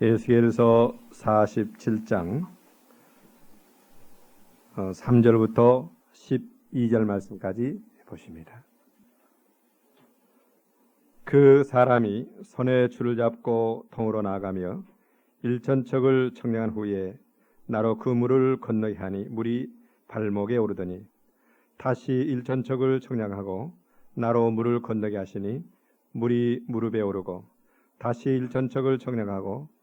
에스겔서 47장 3절부터 12절 말씀까지 보십니다. 그 사람이 손에 줄을 잡고 통으로 나아가며 일천척을 청량한 후에 나로 그 물을 건너게 하니 물이 발목에 오르더니 다시 일천척을 청량하고 나로 물을 건너게 하시니 물이 무릎에 오르고 다시 일천척을 청량하고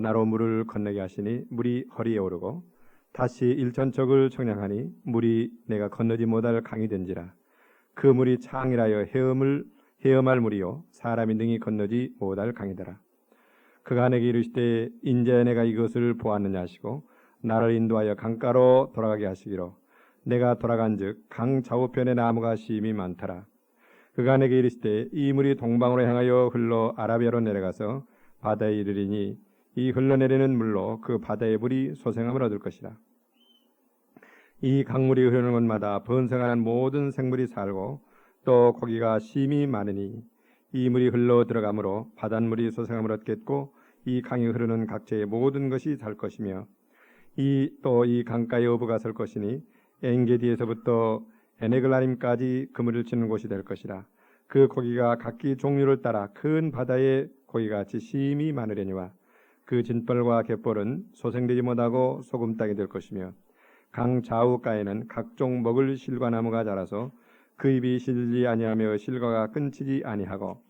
나로 물을 건너게 하시니 물이 허리에 오르고 다시 일천척을 청량하니 물이 내가 건너지 못할 강이 된지라. 그 물이 창이라여 헤엄할 물이요 사람이 능히 건너지 못할 강이더라. 그가 내게 이르시되 인제 내가 이것을 보았느냐 하시고 나를 인도하여 강가로 돌아가게 하시기로 내가 돌아간즉 강 좌우편에 나무가 심이 많더라. 그가 내게 이르시되 이 물이 동방으로 향하여 흘러 아라비아로 내려가서 바다에 이르리니 이 흘러내리는 물로 그 바다의 물이 소생함을 얻을 것이라. 이 강물이 흐르는 곳마다 번성하는 모든 생물이 살고 또 고기가 심이 많으니 이 물이 흘러 들어가므로 바닷물이 소생함을 얻겠고 이 강이 흐르는 각처의 모든 것이 살 것이며 또 이 강가에 어부가 설 것이니 엔게디에서부터 에네글라림까지 그물을 치는 곳이 될 것이라. 그 고기가 각기 종류를 따라 큰 바다의 고기같이 심이 많으려니와 그 진벌과 갯벌은 소생되지 못하고 소금땅이 될 것이며 강 좌우가에는 각종 먹을 실과나무가 자라서 그 잎이 실지 아니하며 실과가 끊치지 아니하고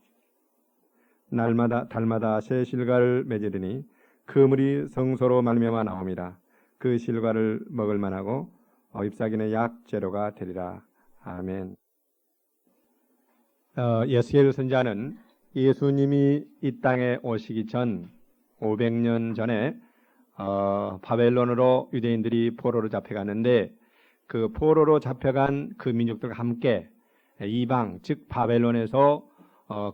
달마다 새 실과를 맺으리니 그 물이 성소로 말미암아 나옵니다. 그 실과를 먹을 만하고 잎사귀는 약재료가 되리라. 아멘. 에스겔 선지자는 예수님이 이 땅에 오시기 전 500년 전에 바벨론으로 유대인들이 포로로 잡혀갔는데 그 포로로 잡혀간 그 민족들과 함께 이방 즉 바벨론에서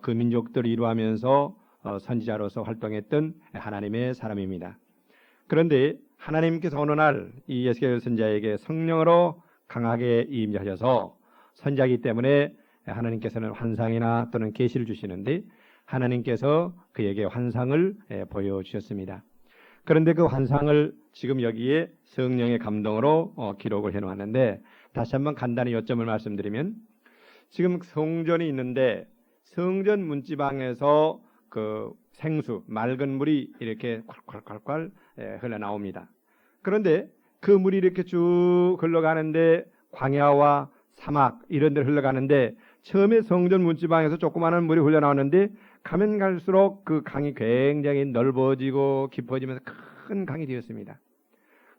그 민족들을 이루하면서 선지자로서 활동했던 하나님의 사람입니다. 그런데 하나님께서 어느 날 이 에스겔 선지자에게 성령으로 강하게 임재하셔서 선지자이기 때문에 하나님께서는 환상이나 또는 계시를 주시는데 하나님께서 그에게 환상을 보여주셨습니다. 그런데 그 환상을 지금 여기에 성령의 감동으로 기록을 해놓았는데 다시 한번 간단히 요점을 말씀드리면 지금 성전이 있는데 성전 문지방에서 그 생수, 맑은 물이 이렇게 콸콸콸콸 흘러나옵니다. 그런데 그 물이 이렇게 쭉 흘러가는데 광야와 사막 이런 데 흘러가는데 처음에 성전 문지방에서 조그마한 물이 흘러나오는데 가면 갈수록 그 강이 굉장히 넓어지고 깊어지면서 큰 강이 되었습니다.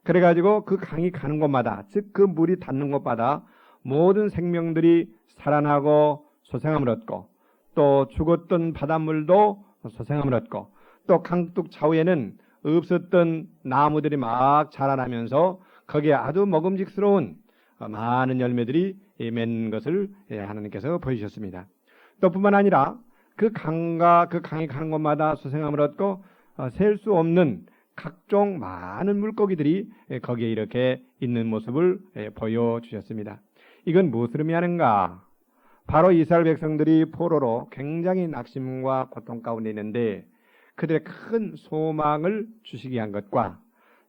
그래가지고 그 강이 가는 곳마다 즉 그 물이 닿는 곳마다 모든 생명들이 살아나고 소생함을 얻고 또 죽었던 바닷물도 소생함을 얻고 또 강둑 좌우에는 없었던 나무들이 막 자라나면서 거기에 아주 먹음직스러운 많은 열매들이 맺는 것을 하나님께서 보여주셨습니다. 또 뿐만 아니라 그 강이 가는 곳마다 소생함을 얻고 셀 수 없는 각종 많은 물고기들이 거기에 이렇게 있는 모습을 보여주셨습니다. 이건 무엇을 의미하는가? 바로 이스라엘 백성들이 포로로 굉장히 낙심과 고통 가운데 있는데 그들의 큰 소망을 주시기 위한 것과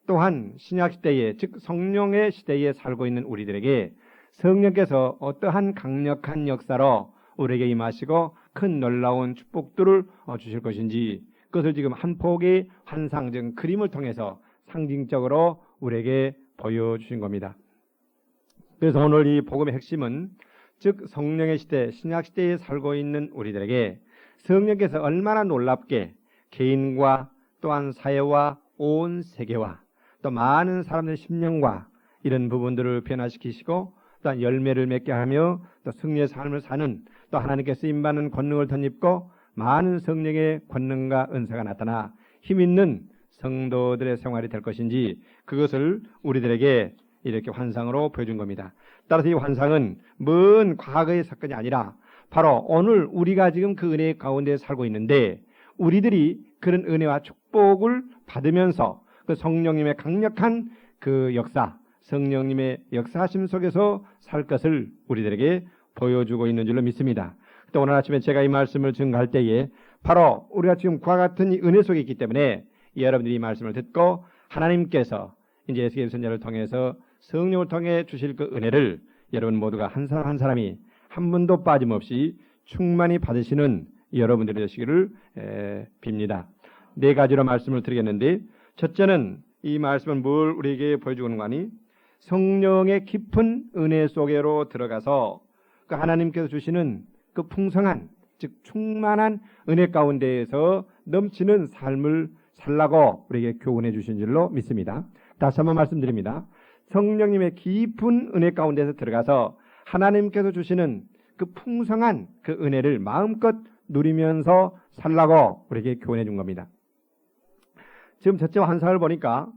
또한 신약시대에 즉 성령의 시대에 살고 있는 우리들에게 성령께서 어떠한 강력한 역사로 우리에게 임하시고 큰 놀라운 축복들을 주실 것인지 그것을 지금 한 폭의 환상적 그림을 통해서 상징적으로 우리에게 보여주신 겁니다. 그래서 오늘 이 복음의 핵심은 즉 성령의 시대, 신약시대에 살고 있는 우리들에게 성령께서 얼마나 놀랍게 개인과 또한 사회와 온 세계와 또 많은 사람들의 심령과 이런 부분들을 변화시키시고 또한 열매를 맺게 하며 또 승리의 삶을 사는 또 하나님께 쓰임받는 권능을 덧입고 많은 성령의 권능과 은사가 나타나 힘있는 성도들의 생활이 될 것인지 그것을 우리들에게 이렇게 환상으로 보여준 겁니다. 따라서 이 환상은 먼 과거의 사건이 아니라 바로 오늘 우리가 지금 그 은혜 가운데 살고 있는데 우리들이 그런 은혜와 축복을 받으면서 그 성령님의 강력한 그 역사, 성령님의 역사하심 속에서 살 것을 우리들에게 보여주고 있는 줄로 믿습니다. 또 오늘 아침에 제가 이 말씀을 증거할 때에 바로 우리가 지금 그와 같은 이 은혜 속에 있기 때문에 여러분들이 이 말씀을 듣고 하나님께서 이제 에스겔 선지자를 통해서 성령을 통해 주실 그 은혜를 여러분 모두가 한 사람 한 사람이 한 분도 빠짐없이 충만히 받으시는 여러분들이 되시기를 빕니다. 네 가지로 말씀을 드리겠는데, 첫째는 이 말씀은 뭘 우리에게 보여주는 거니? 성령의 깊은 은혜 속으로 들어가서 그 하나님께서 주시는 그 풍성한, 즉 충만한 은혜 가운데에서 넘치는 삶을 살라고 우리에게 교훈해 주신 줄로 믿습니다. 다시 한번 말씀드립니다. 성령님의 깊은 은혜 가운데서 들어가서 하나님께서 주시는 그 풍성한 그 은혜를 마음껏 누리면서 살라고 우리에게 교훈해 준 겁니다. 지금 저쪽 환상을 보니까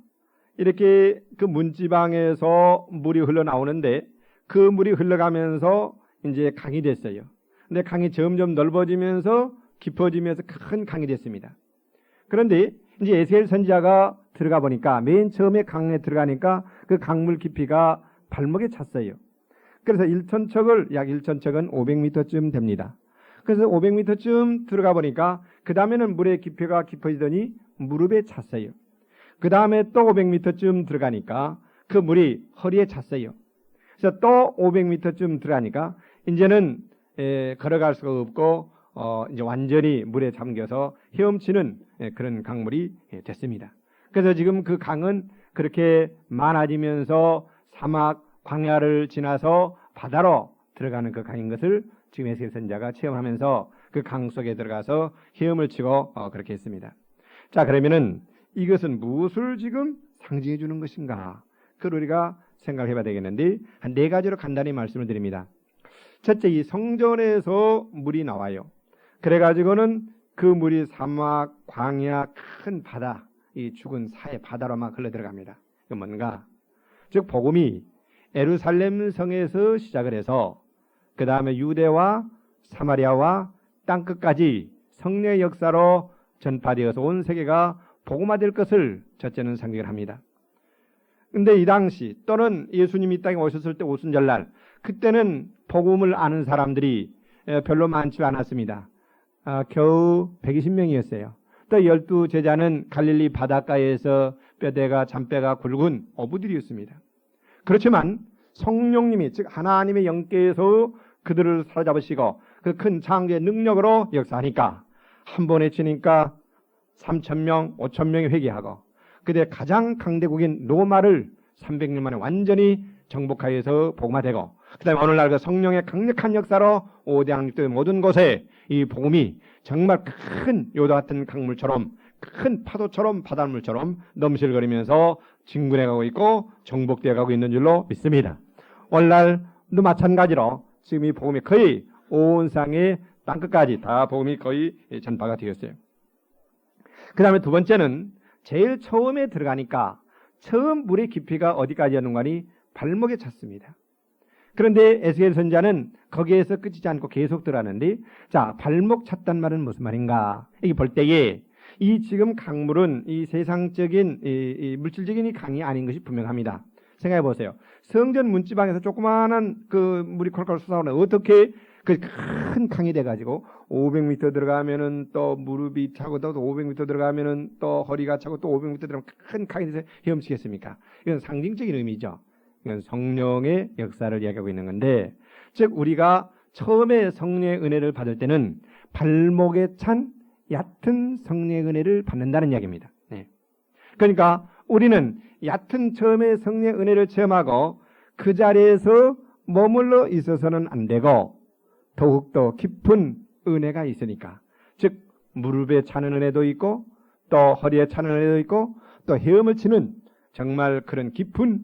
이렇게 그 문지방에서 물이 흘러나오는데 그 물이 흘러가면서 이제 강이 됐어요. 근데 강이 점점 넓어지면서 깊어지면서 큰 강이 됐습니다. 그런데 이제 에스겔 선지자가 들어가 보니까 맨 처음에 강에 들어가니까 그 강물 깊이가 발목에 찼어요. 그래서 1천척을 약 1천척은 500m쯤 됩니다. 그래서 500m쯤 들어가 보니까 그 다음에는 물의 깊이가 깊어지더니 무릎에 찼어요. 그 다음에 또 500m쯤 들어가니까 그 물이 허리에 찼어요. 그래서 또 500m쯤 들어가니까 이제는 걸어갈 수가 없고 이제 완전히 물에 잠겨서 헤엄치는 그런 강물이 됐습니다. 그래서 지금 그 강은 그렇게 많아지면서 사막 광야를 지나서 바다로 들어가는 그 강인 것을 지금 에스겔 선지자가 체험하면서 그 강 속에 들어가서 헤엄을 치고 그렇게 했습니다. 자, 그러면은 이것은 무엇을 지금 상징해 주는 것인가? 그걸 우리가 생각해 봐야 되겠는데 한 네 가지로 간단히 말씀을 드립니다. 첫째, 이 성전에서 물이 나와요. 그래가지고는 그 물이 사막, 광야, 큰 바다, 이 죽은 사해 바다로 막 흘러 들어갑니다. 이건 뭔가? 즉 복음이 예루살렘 성에서 시작을 해서 그 다음에 유대와 사마리아와 땅끝까지 성령의 역사로 전파되어서 온 세계가 복음화될 것을 첫째는 상징을 합니다. 근데 이 당시 또는 예수님이 이 땅에 오셨을 때 오순절날 그때는 복음을 아는 사람들이 별로 많지 않았습니다. 겨우 120명이었어요. 또 12제자는 갈릴리 바닷가에서 뼈대가 잔뼈가 굵은 어부들이었습니다. 그렇지만 성령님이 즉 하나님의 영께서 그들을 사로잡으시고 그 큰 창조의 능력으로 역사하니까 한 번에 치니까 3,000명, 5,000명이 회개하고 그때 가장 강대국인 로마를 300년 만에 완전히 정복하여서 복음화되고 그 다음에 오늘날 그 성령의 강력한 역사로 오대양육도의 모든 곳에 이 복음이 정말 큰 요도 같은 강물처럼 큰 파도처럼 바닷물처럼 넘실거리면서 진군해 가고 있고 정복되어 가고 있는 줄로 믿습니다. 오늘날도 마찬가지로 지금 이 복음이 거의 온 세상의 땅끝까지 다 복음이 거의 전파가 되었어요. 그 다음에 두 번째는 제일 처음에 들어가니까 처음 물의 깊이가 어디까지였는가니 발목에 찼습니다. 그런데 에스겔 선지자는 거기에서 끝이지 않고 계속 들어가는데 자, 발목 찼단 말은 무슨 말인가? 이게 볼 때에 이 지금 강물은 이 세상적인 이 물질적인 이 강이 아닌 것이 분명합니다. 생각해 보세요. 성전 문지방에서 조그마한 그 물이 콜콜 솟아오르는 어떻게 그 큰 강이 돼가지고 500m 들어가면은 또 무릎이 차고 또 500m 들어가면은 또 허리가 차고 또 500m 들어가면 큰 강이 돼서 헤엄치겠습니까? 이건 상징적인 의미죠. 이건 성령의 역사를 이야기하고 있는 건데, 즉 우리가 처음에 성령의 은혜를 받을 때는 발목에 찬 얕은 성령의 은혜를 받는다는 이야기입니다. 네. 그러니까 우리는 얕은 처음에 성령의 은혜를 체험하고 그 자리에서 머물러 있어서는 안 되고 더욱더 깊은 은혜가 있으니까, 즉 무릎에 차는 은혜도 있고 또 허리에 차는 은혜도 있고 또 헤엄을 치는 정말 그런 깊은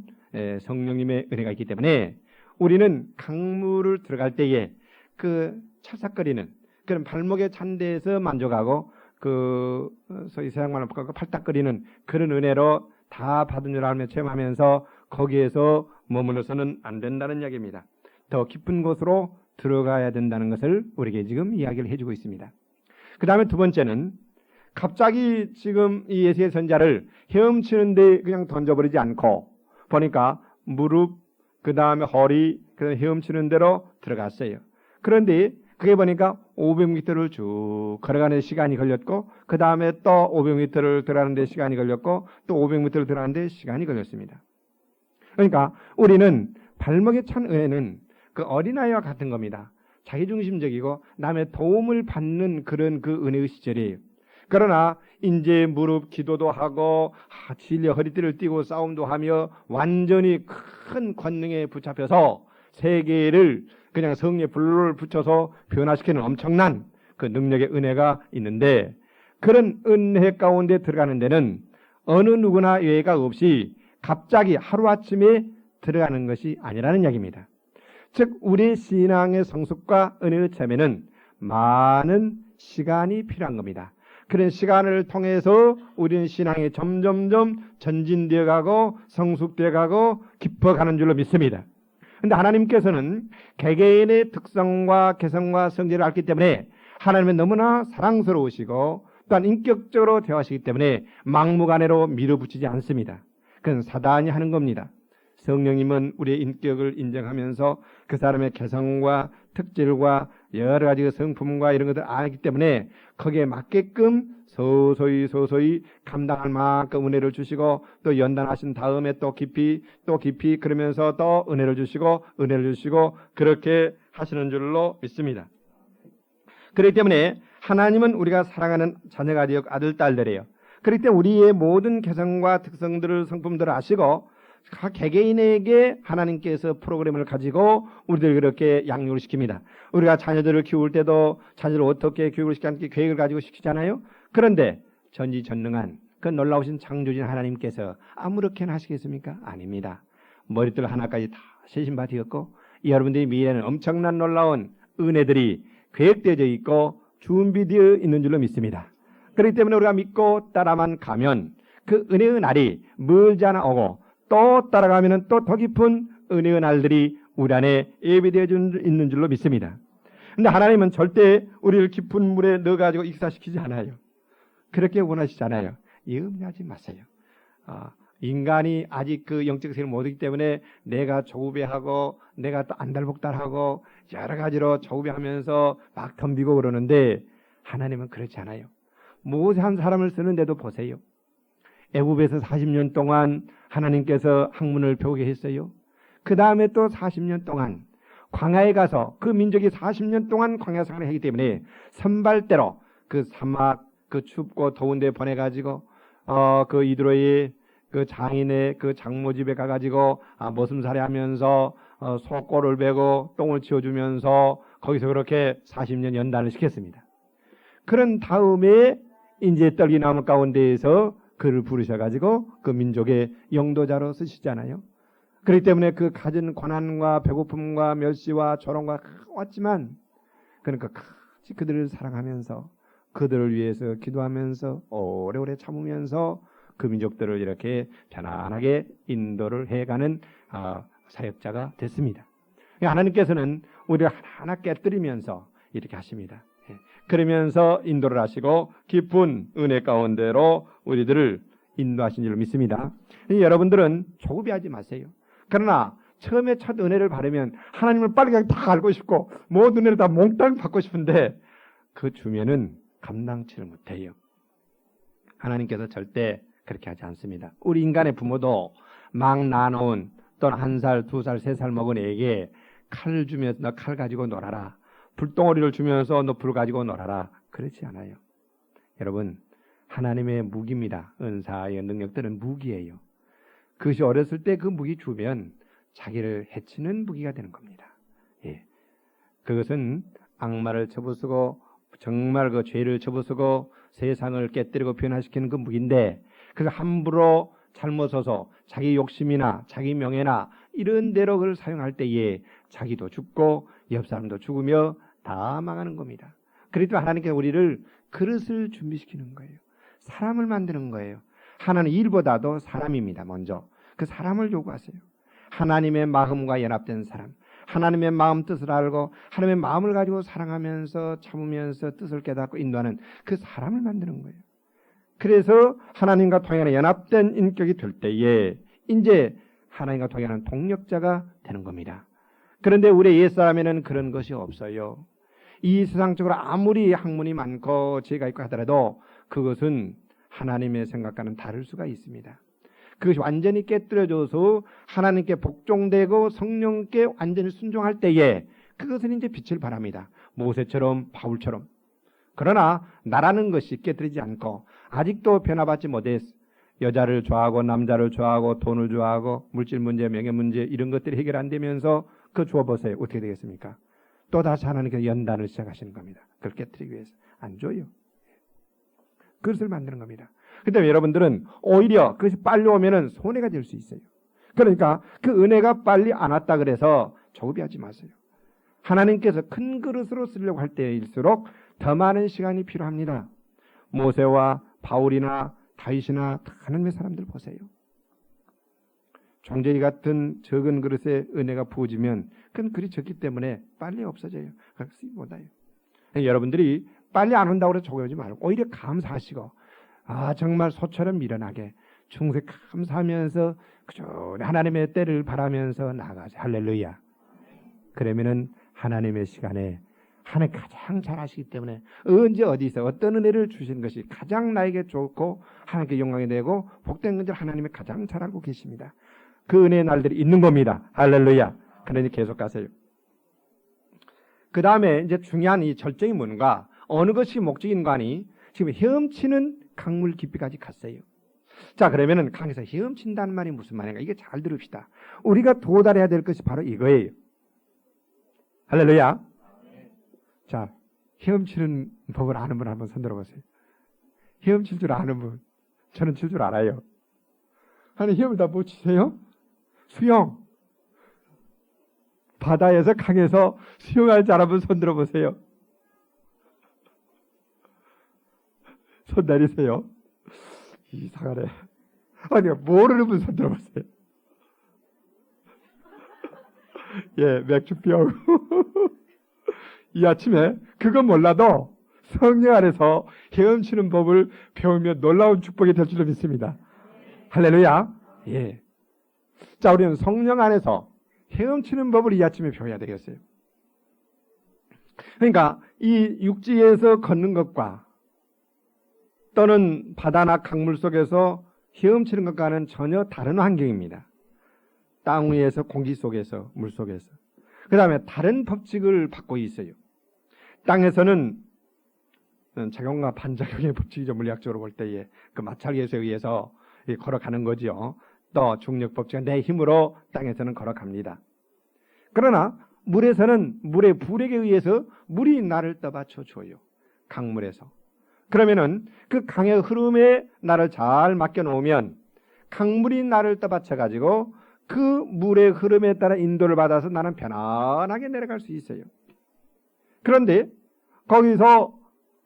성령님의 은혜가 있기 때문에 우리는 강물을 들어갈 때에 그 찰싹거리는 그런 발목에 찬 데에서 만족하고 그 소위 세상말로 팔딱거리는 그런 은혜로 다 받은 줄 알며 체험하면서 거기에서 머물러서는 안 된다는 이야기입니다. 더 깊은 곳으로 들어가야 된다는 것을 우리에게 지금 이야기를 해주고 있습니다. 그 다음에 두 번째는 갑자기 지금 이 에스겔 선지자를 헤엄치는데 그냥 던져버리지 않고 보니까 무릎, 그 다음에 허리, 그 다음에 헤엄치는 대로 들어갔어요. 그런데 그게 보니까 500m를 쭉 걸어가는 시간이 걸렸고 그 다음에 또 500m를 들어가는데 시간이 걸렸고 또 500m를 들어가는데 시간이 걸렸습니다. 그러니까 우리는 발목에 찬 은혜는 그 어린아이와 같은 겁니다. 자기중심적이고 남의 도움을 받는 그런 그 은혜의 시절이에요. 그러나 이제 무릎 기도도 하고 진려 허리띠를 띠고 싸움도 하며 완전히 큰 권능에 붙잡혀서 세계를 그냥 성령의 불을 붙여서 변화시키는 엄청난 그 능력의 은혜가 있는데 그런 은혜 가운데 들어가는 데는 어느 누구나 예외가 없이 갑자기 하루아침에 들어가는 것이 아니라는 이야기입니다. 즉 우리의 신앙의 성숙과 은혜의 체면은 많은 시간이 필요한 겁니다. 그런 시간을 통해서 우리는 신앙이 점점점 전진되어 가고 성숙되어 가고 깊어가는 줄로 믿습니다. 그런데 하나님께서는 개개인의 특성과 개성과 성질을 알기 때문에 하나님은 너무나 사랑스러우시고 또한 인격적으로 대하시기 때문에 막무가내로 밀어붙이지 않습니다. 그건 사단이 하는 겁니다. 성령님은 우리의 인격을 인정하면서 그 사람의 개성과 특질과 여러 가지 성품과 이런 것들을 알기 때문에 거기에 맞게끔 서서히 감당할 만큼 은혜를 주시고 또 연단하신 다음에 또 깊이 그러면서 또 은혜를 주시고 그렇게 하시는 줄로 믿습니다. 그렇기 때문에 하나님은 우리가 사랑하는 자녀가 되어 아들, 딸들이에요. 그렇기 때문에 우리의 모든 개성과 특성들을 성품들을 아시고 각 개개인에게 하나님께서 프로그램을 가지고 우리들 그렇게 양육을 시킵니다. 우리가 자녀들을 키울 때도 자녀를 어떻게 교육을 시키는지 계획을 가지고 시키잖아요. 그런데 전지전능한 그 놀라우신 창조주인 하나님께서 아무렇게나 하시겠습니까? 아닙니다. 머리들 하나까지 다 세신 바 되었고 여러분들의 미래는 엄청난 놀라운 은혜들이 계획되어져 있고 준비되어 있는 줄로 믿습니다. 그렇기 때문에 우리가 믿고 따라만 가면 그 은혜의 날이 멀지 않아 오고 또 따라가면 또 더 깊은 은혜의 날들이 우리 안에 예비되어 있는 줄로 믿습니다. 그런데 하나님은 절대 우리를 깊은 물에 넣어가지고 익사시키지 않아요. 그렇게 원하시지 않아요. 염려하지 마세요. 인간이 아직 그 영적 세계를 모르기 때문에 내가 조우배하고 내가 또 안달복달하고 여러 가지로 조우배하면서 막 덤비고 그러는데 하나님은 그렇지 않아요. 모세 한 사람을 쓰는데도 보세요. 애굽에서 40년 동안 하나님께서 학문을 배우게 했어요. 그 다음에 또 40년 동안 광야에 가서 그 민족이 40년 동안 광야 생활을 하기 때문에 선발대로 그 사막 그 춥고 더운 데 보내가지고 그 이드로의 그 장인의 그 장모 집에 가가지고 머슴살이 하면서 소꼬를 베고 똥을 치워주면서 거기서 그렇게 40년 연단을 시켰습니다. 그런 다음에 이제 떨기나무 가운데에서 그를 부르셔가지고 그 민족의 영도자로 쓰시잖아요. 그렇기 때문에 그 가진 고난과 배고픔과 멸시와 조롱과 왔지만 그러니까 같이 그들을 사랑하면서 그들을 위해서 기도하면서 오래오래 참으면서 그 민족들을 이렇게 편안하게 인도를 해가는 사역자가 됐습니다. 하나님께서는 우리를 하나하나 깨뜨리면서 이렇게 하십니다. 그러면서 인도를 하시고 깊은 은혜 가운데로 우리들을 인도하신 줄 믿습니다. 여러분들은 조급해하지 마세요. 그러나 처음에 첫 은혜를 받으면 하나님을 빨리 그냥 다 알고 싶고 모든 은혜를 다 몽땅 받고 싶은데 그 주면은 감당치를 못해요. 하나님께서 절대 그렇게 하지 않습니다. 우리 인간의 부모도 막 낳아놓은 또는 1살, 2살, 3살 먹은 애에게 칼을 주면서 너 칼 가지고 놀아라. 불덩어리를 주면서 너 불 가지고 놀아라. 그렇지 않아요. 여러분, 하나님의 무기입니다. 은사의 능력들은 무기예요. 그것이 어렸을 때 그 무기 주면 자기를 해치는 무기가 되는 겁니다. 예. 그것은 악마를 접어쓰고 정말 그 죄를 접어쓰고 세상을 깨뜨리고 변화시키는 그 무기인데 그걸 함부로 잘못 써서 자기 욕심이나 자기 명예나 이런 대로 그걸 사용할 때에 자기도 죽고 옆 사람도 죽으며 다 망하는 겁니다. 그래도 하나님께서 우리를 그릇을 준비시키는 거예요. 사람을 만드는 거예요. 하나는 일보다도 사람입니다. 먼저 그 사람을 요구하세요. 하나님의 마음과 연합된 사람, 하나님의 마음 뜻을 알고 하나님의 마음을 가지고 사랑하면서 참으면서 뜻을 깨닫고 인도하는 그 사람을 만드는 거예요. 그래서 하나님과 동행하는 연합된 인격이 될 때에 이제 하나님과 동행하는 동력자가 되는 겁니다. 그런데 우리 옛사람에는 그런 것이 없어요. 이 세상적으로 아무리 학문이 많고 지혜가 있고 하더라도 그것은 하나님의 생각과는 다를 수가 있습니다. 그것이 완전히 깨뜨려져서 하나님께 복종되고 성령께 완전히 순종할 때에 그것은 이제 빛을 발합니다. 모세처럼 바울처럼. 그러나 나라는 것이 깨뜨리지 않고 아직도 변화받지 못해 여자를 좋아하고 남자를 좋아하고 돈을 좋아하고 물질 문제, 명예 문제 이런 것들이 해결 안 되면서 그 주어보세요. 어떻게 되겠습니까? 또다시 하나님께서 연단을 시작하시는 겁니다. 그걸 깨뜨리기 위해서. 안 줘요. 그것을 만드는 겁니다. 그때 여러분들은 오히려 그것이 빨리 오면은 손해가 될 수 있어요. 그러니까 그 은혜가 빨리 안 왔다 그래서 조급해하지 마세요. 하나님께서 큰 그릇으로 쓰려고 할 때일수록 더 많은 시간이 필요합니다. 모세와 바울이나 다윗이나 하나님의 사람들 보세요. 종제이 같은 적은 그릇에 은혜가 부어지면 그건 그리 적기 때문에 빨리 없어져요. 쓰지 못해요. 여러분들이 빨리 안 온다고 해서 조급하지 말고 오히려 감사하시고 정말 소처럼 미련하게 충성 감사하면서 꾸준히 하나님의 때를 바라면서 나아가세요. 할렐루야. 그러면은 하나님의 시간에 하나님 가장 잘하시기 때문에 언제 어디서 어떤 은혜를 주시는 것이 가장 나에게 좋고 하나님께 영광이 되고 복된 건지 하나님이 가장 잘 알고 계십니다. 그 은혜의 날들이 있는 겁니다. 할렐루야. 그러니 계속 가세요. 그 다음에 이제 중요한 이 절정이 뭔가 어느 것이 목적인가니 지금 헤엄치는 강물 깊이까지 갔어요. 자, 그러면은 강에서 헤엄친다는 말이 무슨 말인가? 이게 잘 들읍시다. 우리가 도달해야 될 것이 바로 이거예요. 할렐루야. 자, 헤엄치는 법을 아는 분 한번 손들어 보세요. 헤엄칠 줄 아는 분. 저는 칠 줄 알아요. 아니, 헤엄을 다 못 치세요? 수영. 바다에서 강에서 수영할 줄 아는 분 손들어 보세요. 손 내리세요. 이상하네. 아니, 모르는 분 손들어 보세요. 예, 맥주병. 이 아침에 그건 몰라도 성령 안에서 헤엄치는 법을 배우면 놀라운 축복이 될 줄로 믿습니다. 할렐루야. 예. 자, 우리는 성령 안에서 헤엄치는 법을 이 아침에 배워야 되겠어요. 그러니까 이 육지에서 걷는 것과 또는 바다나 강물 속에서 헤엄치는 것과는 전혀 다른 환경입니다. 땅 위에서, 공기 속에서, 물 속에서. 그 다음에 다른 법칙을 받고 있어요. 땅에서는 작용과 반작용의 법칙이죠. 물리학적으로 볼 때에 그 마찰계수에 의해서 걸어가는 거죠. 또 중력 법칙은 내 힘으로 땅에서는 걸어갑니다. 그러나 물에서는 물의 불에게 의해서 물이 나를 떠받쳐 줘요. 강물에서. 그러면은 그 강의 흐름에 나를 잘 맡겨 놓으면 강물이 나를 떠받쳐 가지고 그 물의 흐름에 따라 인도를 받아서 나는 편안하게 내려갈 수 있어요. 그런데 거기서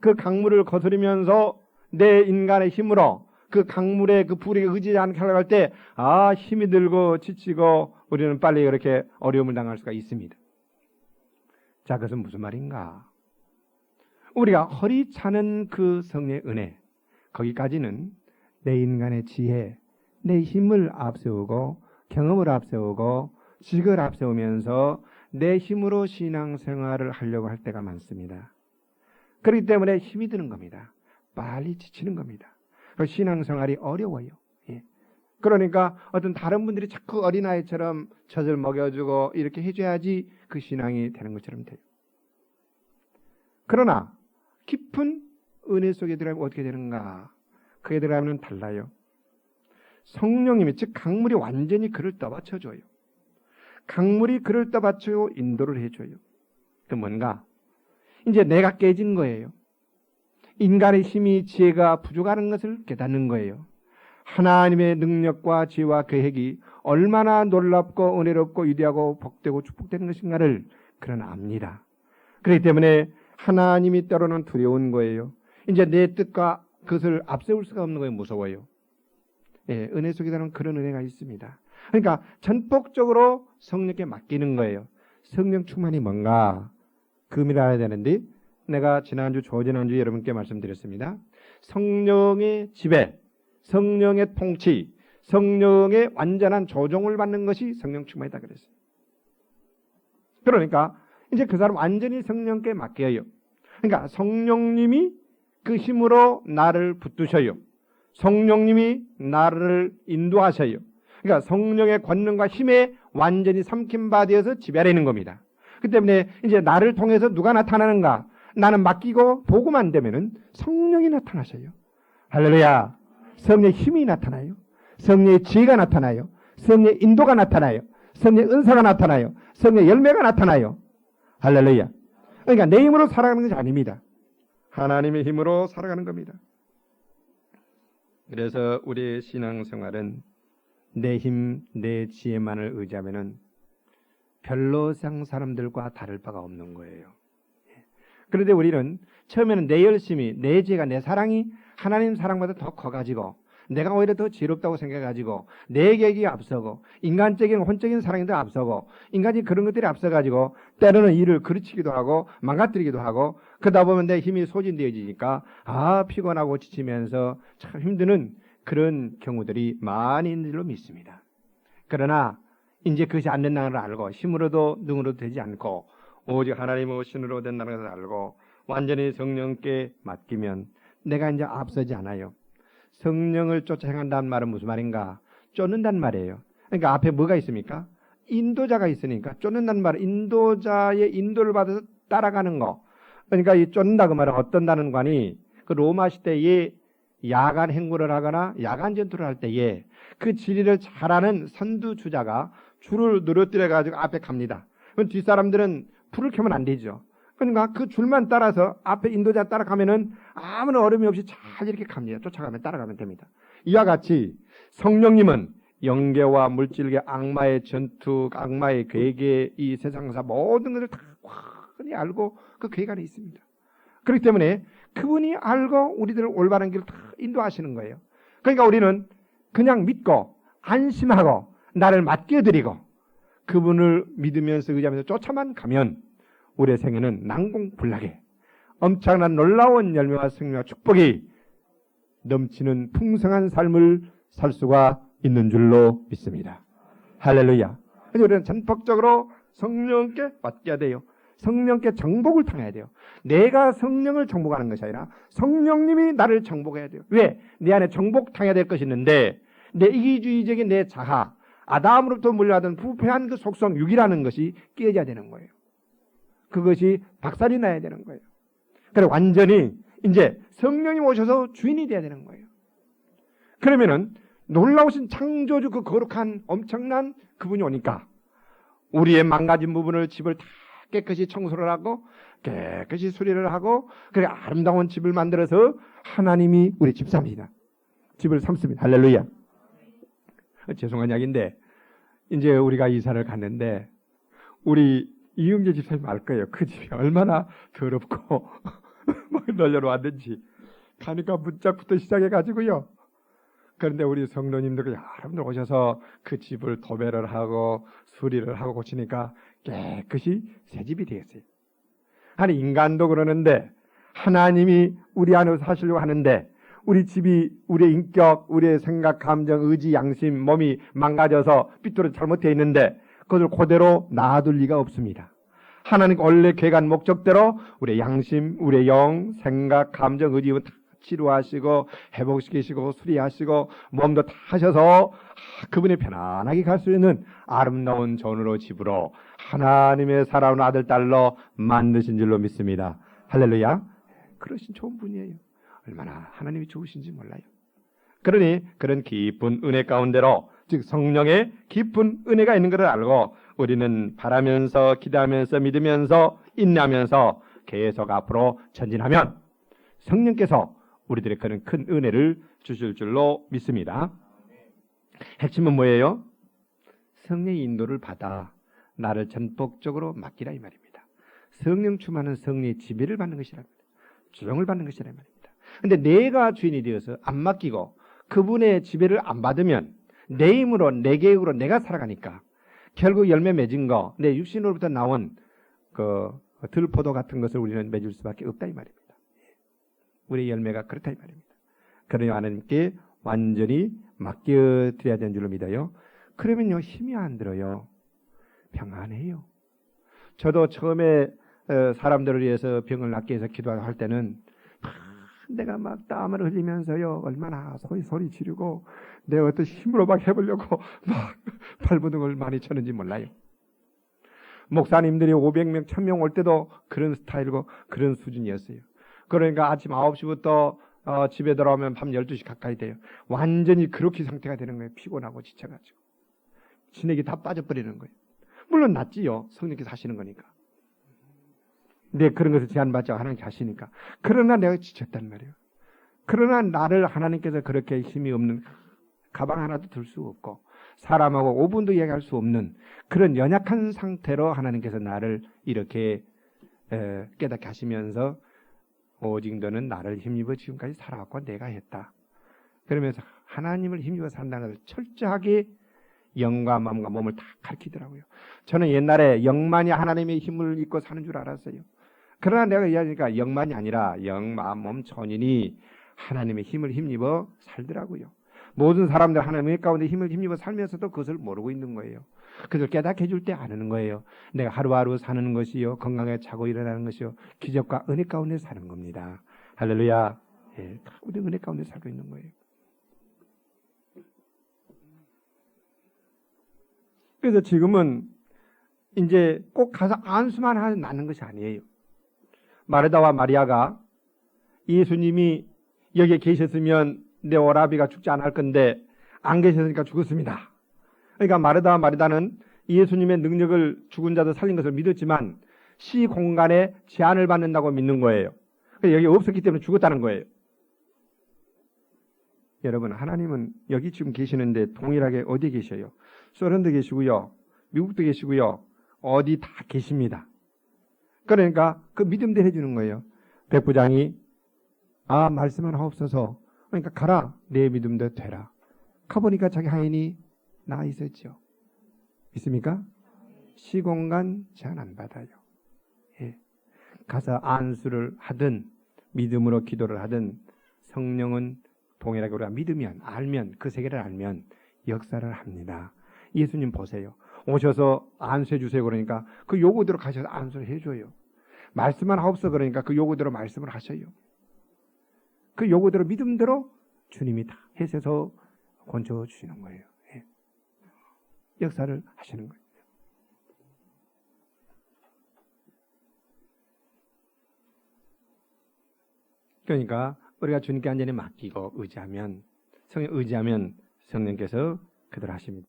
그 강물을 거스르면서 내 인간의 힘으로 그 강물의 그 불에 의지하지 않게 하려고 할 때 힘이 들고 지치고 우리는 빨리 이렇게 어려움을 당할 수가 있습니다. 자, 그것은 무슨 말인가? 우리가 허리 차는 그 성령의 은혜, 거기까지는 내 인간의 지혜, 내 힘을 앞세우고 경험을 앞세우고 지식을 앞세우면서 내 힘으로 신앙생활을 하려고 할 때가 많습니다. 그렇기 때문에 힘이 드는 겁니다. 빨리 지치는 겁니다. 신앙생활이 어려워요. 예. 그러니까 어떤 다른 분들이 자꾸 어린아이처럼 젖을 먹여주고 이렇게 해줘야지 그 신앙이 되는 것처럼 돼요. 그러나 깊은 은혜 속에 들어가면 어떻게 되는가? 그에 들어가면 달라요. 성령님이, 즉 강물이 완전히 그를 떠받쳐줘요. 강물이 그를 떠받쳐 인도를 해줘요. 그 뭔가? 이제 내가 깨진 거예요. 인간의 힘이, 지혜가 부족하는 것을 깨닫는 거예요. 하나님의 능력과 지혜와 계획이 얼마나 놀랍고 은혜롭고 위대하고 복되고 축복되는 것인가를 그는 압니다. 그렇기 때문에 하나님이 때로는 두려운 거예요. 이제 내 뜻과 그것을 앞세울 수가 없는 거예요. 무서워요. 예, 은혜 속에는 그런 은혜가 있습니다. 그러니까 전폭적으로 성령께 맡기는 거예요. 성령 충만이 뭔가? 그 의미를 알아야 되는데 내가 지난주, 저지난주 여러분께 말씀드렸습니다. 성령의 지배, 성령의 통치, 성령의 완전한 조종을 받는 것이 성령 충만이다 그랬어요. 그러니까 이제 그 사람 완전히 성령께 맡겨요. 그러니까 성령님이 그 힘으로 나를 붙드셔요. 성령님이 나를 인도하셔요. 그러니까 성령의 권능과 힘에 완전히 삼킴받아서 지배하는 겁니다. 그 때문에 이제 나를 통해서 누가 나타나는가? 나는 맡기고 보고만 되면은 성령이 나타나셔요. 할렐루야. 성령의 힘이 나타나요. 성령의 지혜가 나타나요. 성령의 인도가 나타나요. 성령의 은사가 나타나요. 성령의 열매가 나타나요. 할렐루야. 그러니까 내 힘으로 살아가는 것이 아닙니다. 하나님의 힘으로 살아가는 겁니다. 그래서 우리의 신앙생활은 내 힘, 내 지혜만을 의지하면은 별로 세상 사람들과 다를 바가 없는 거예요. 그런데 우리는 처음에는 내 열심이, 내 지혜가, 내 사랑이 하나님 사랑보다 더 커가지고 내가 오히려 더 지혜롭다고 생각해가지고 내 계획이 앞서고 인간적인 혼적인 사랑이 더 앞서고 인간적인 그런 것들이 앞서가지고 때로는 일을 그르치기도 하고 망가뜨리기도 하고 그러다 보면 내 힘이 소진되어지니까 피곤하고 지치면서 참 힘드는 그런 경우들이 많이 있는 줄로 믿습니다. 그러나 이제 그것이 안 된다는 걸 알고 힘으로도 능으로도 되지 않고 오직 하나님의 신으로 된다는 것을 알고 완전히 성령께 맡기면 내가 이제 앞서지 않아요. 성령을 쫓아 행한다는 말은 무슨 말인가? 쫓는다는 말이에요. 그러니까 앞에 뭐가 있습니까? 인도자가 있으니까 쫓는다는 말은 인도자의 인도를 받아서 따라가는 거. 그러니까 이 쫓는다 그 말은 어떤다는 관이 그 로마 시대에 야간 행군을 하거나 야간 전투를 할 때에 그 지리를 잘 아는 선두주자가 줄을 늘어뜨려 가지고 앞에 갑니다. 그럼 뒷사람들은 불을 켜면 안 되죠. 그러니까 그 줄만 따라서 앞에 인도자 따라가면은 아무런 어려움이 없이 잘 이렇게 갑니다. 쫓아가면 따라가면 됩니다. 이와 같이 성령님은 영계와 물질계, 악마의 전투, 악마의 계획에 이 세상사 모든 것을 다 훤히 알고 그 계획 안에 있습니다. 그렇기 때문에 그분이 알고 우리들을 올바른 길을 다 인도하시는 거예요. 그러니까 우리는 그냥 믿고 안심하고 나를 맡겨드리고 그분을 믿으면서 의지하면서 쫓아만 가면 우리의 생애는 난공불락에 엄청난 놀라운 열매와 승리와 축복이 넘치는 풍성한 삶을 살 수가 있는 줄로 믿습니다. 할렐루야. 그래서 우리는 전폭적으로 성령께 맡겨야 돼요. 성령께 정복을 당해야 돼요. 내가 성령을 정복하는 것이 아니라 성령님이 나를 정복해야 돼요. 왜? 내 안에 정복당해야 될 것이 있는데 내 이기주의적인 내 자아, 아담으로부터 물려받은 부패한 그 속성 육이라는 것이 깨져야 되는 거예요. 그것이 박살이 나야 되는 거예요. 그래 완전히 이제 성령이 오셔서 주인이 돼야 되는 거예요. 그러면은 놀라우신 창조주 그 거룩한 엄청난 그분이 오니까 우리의 망가진 부분을 집을 다 깨끗이 청소를 하고 깨끗이 수리를 하고 그래 아름다운 집을 만들어서 하나님이 우리 집사입니다. 집을 삼습니다. 할렐루야. 죄송한 이야기인데 이제 우리가 이사를 갔는데 우리 이영재 집사님 알 거예요. 그 집이 얼마나 더럽고 막 널려놓았는지 가니까 문짝부터 시작해가지고요. 그런데 우리 성도님들 여러분들 오셔서 그 집을 도배를 하고 수리를 하고 고치니까 깨끗이 새 집이 되었어요. 아니 인간도 그러는데 하나님이 우리 안에서 사시려고 하는데 우리 집이 우리의 인격, 우리의 생각, 감정, 의지, 양심, 몸이 망가져서 삐뚤어 잘못되어 있는데 그것을 그대로 놔둘 리가 없습니다. 하나님 원래 계획한 목적대로 우리의 양심, 우리의 영, 생각, 감정, 의지 다 치료하시고 회복시키시고 수리하시고 몸도 다 하셔서 그분이 편안하게 갈 수 있는 아름다운 전으로 집으로 하나님의 살아온 아들, 딸로 만드신 줄로 믿습니다. 할렐루야. 그러신 좋은 분이에요. 얼마나 하나님이 좋으신지 몰라요. 그러니 그런 깊은 은혜 가운데로 즉 성령의 깊은 은혜가 있는 것을 알고 우리는 바라면서 기도하면서 믿으면서 인내하면서 계속 앞으로 전진하면 성령께서 우리들의 그런 큰 은혜를 주실 줄로 믿습니다. 핵심은 뭐예요? 성령의 인도를 받아 나를 전폭적으로 맡기라 이 말입니다. 성령 충만은 성령의 지배를 받는 것이랍니다. 주정을 받는 것이라 이 말입니다. 근데 내가 주인이 되어서 안 맡기고 그분의 지배를 안 받으면 내 힘으로 내 계획으로 내가 살아가니까 결국 열매 맺은 거 내 육신으로부터 나온 그 들포도 같은 것을 우리는 맺을 수밖에 없다 이 말입니다. 우리의 열매가 그렇다 이 말입니다. 그러니 하나님께 완전히 맡겨드려야 되는 줄로 믿어요. 그러면요 힘이 안 들어요. 평안해요. 저도 처음에 사람들을 위해서 병을 낫게 해서 기도할 때는 내가 막 땀을 흘리면서요 얼마나 소리 지르고 내가 어떤 힘으로 막 해보려고 막 발버둥을 많이 쳤는지 몰라요. 목사님들이 500명, 1000명 올 때도 그런 스타일이고 그런 수준이었어요. 그러니까 아침 9시부터 집에 들어오면 밤 12시 가까이 돼요. 완전히 그렇게 상태가 되는 거예요. 피곤하고 지쳐가지고. 진액이 다 빠져버리는 거예요. 물론 낫지요. 성령께서 하시는 거니까. 근데 그런 것을 제한받지 하나님께 하시니까. 그러나 내가 지쳤단 말이에요. 그러나 나를 하나님께서 그렇게 힘이 없는 가방 하나도 들 수 없고 사람하고 5분도 이야기할 수 없는 그런 연약한 상태로 하나님께서 나를 이렇게 깨닫게 하시면서 오직 너는 나를 힘입어 지금까지 살아왔고 내가 했다. 그러면서 하나님을 힘입어 산다는 것을 철저하게 영과 마음과 몸을 다 가르치더라고요. 저는 옛날에 영만이 하나님의 힘을 입고 사는 줄 알았어요. 그러나 내가 이야기하니까 영만이 아니라 영, 마음, 몸, 전인이 하나님의 힘을 힘입어 살더라고요. 모든 사람들 하나님의 가운데 힘을 힘입어 살면서도 그것을 모르고 있는 거예요. 그것을 깨닫게 해줄 때 아는 거예요. 내가 하루하루 사는 것이요, 건강하게 자고 일어나는 것이요, 기적과 은혜 가운데 사는 겁니다. 할렐루야. 예, 우리 은혜 가운데 살고 있는 거예요. 그래서 지금은 이제 꼭 가서 안수만 하면 낫는 것이 아니에요. 마르다와 마리아가 예수님이 여기에 계셨으면 내 오라비가 죽지 않을 건데 안 계셨으니까 죽었습니다. 그러니까 마르다와 마리다는 예수님의 능력을 죽은 자도 살린 것을 믿었지만 시공간에 제한을 받는다고 믿는 거예요. 여기 없었기 때문에 죽었다는 거예요. 여러분, 하나님은 여기 지금 계시는데 동일하게 어디 계셔요? 소련도 계시고요, 미국도 계시고요, 어디 다 계십니다. 그러니까 그 믿음대로 해주는 거예요. 백부장이 말씀은 하옵소서. 그러니까 가라, 내 믿음대로 되라. 가보니까 자기 하인이 나아 있었죠. 있습니까? 시공간 제한 안 받아요. 예. 가서 안수를 하든 믿음으로 기도를 하든 성령은 동일하게 우리가 믿으면 알면 그 세계를 알면 역사를 합니다. 예수님 보세요. 오셔서 안수해 주세요 그러니까 그 요구대로 가셔서 안수를 해줘요. 말씀만 하옵소서 그러니까 그 요구대로 말씀을 하셔요. 그 요구대로 믿음대로 주님이 다 해서 권쳐 주시는 거예요. 예. 역사를 하시는 거예요. 그러니까 우리가 주님께 완전히 맡기고 의지하면 성령 의지하면 성령께서 그대로 하십니다.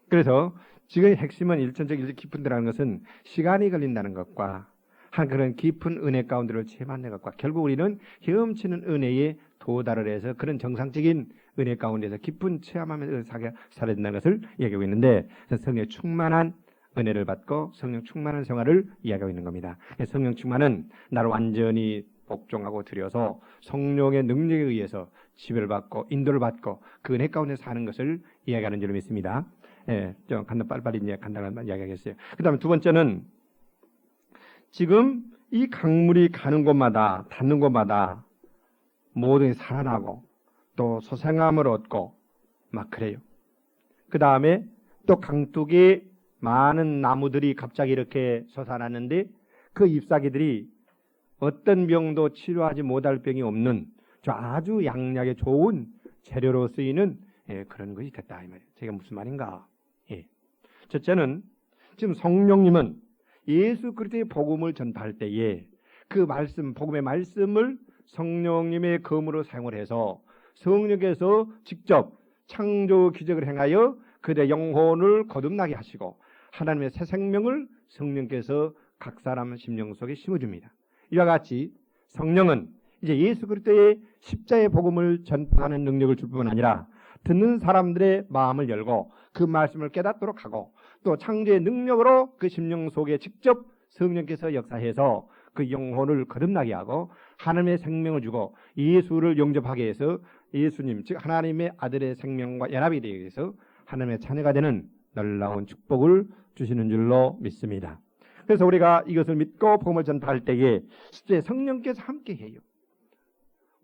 그래서 지금의 핵심은 일천적 깊은 데라는 것은 시간이 걸린다는 것과 한 그런 깊은 은혜 가운데를 체험하는 것과 결국 우리는 헤엄치는 은혜에 도달을 해서 그런 정상적인 은혜 가운데서 깊은 체험하면서 살아야 된다는 것을 이야기하고 있는데 성령 충만한 은혜를 받고 성령 충만한 생활을 이야기하고 있는 겁니다. 성령 충만은 나를 완전히 복종하고 들여서 성령의 능력에 의해서 지배를 받고 인도를 받고 그 은혜 가운데 사는 것을 이야기하는 줄로 믿습니다. 예, 좀 빨리빨리 이제 간단한 이야기하겠어요. 그 다음에 두 번째는 지금 이 강물이 가는 곳마다 닿는 곳마다 모든 게 살아나고 또 소생함을 얻고 막 그래요. 그 다음에 또 강둑에 많은 나무들이 갑자기 이렇게 솟아났는데 그 잎사귀들이 어떤 병도 치료하지 못할 병이 없는 아주 양약에 좋은 재료로 쓰이는 그런 것이 됐다 이 말이에요. 제가 무슨 말인가? 예. 첫째는 지금 성령님은 예수 그리스도의 복음을 전파할 때에 그 말씀, 복음의 말씀을 성령님의 검으로 사용을 해서 성령께서 직접 창조 기적을 행하여 그들의 영혼을 거듭나게 하시고 하나님의 새 생명을 성령께서 각 사람 심령 속에 심어줍니다. 이와 같이 성령은 이제 예수 그리스도의 십자의 복음을 전파하는 능력을 줄 뿐만 아니라 듣는 사람들의 마음을 열고 그 말씀을 깨닫도록 하고 또 창조의 능력으로 그 심령 속에 직접 성령께서 역사해서 그 영혼을 거듭나게 하고 하나님의 생명을 주고 예수를 영접하게 해서 예수님 즉 하나님의 아들의 생명과 연합이 되기 위해서 하나님의 자녀가 되는 놀라운 축복을 주시는 줄로 믿습니다. 그래서 우리가 이것을 믿고 복음을 전파할 때에 실제 성령께서 함께해요.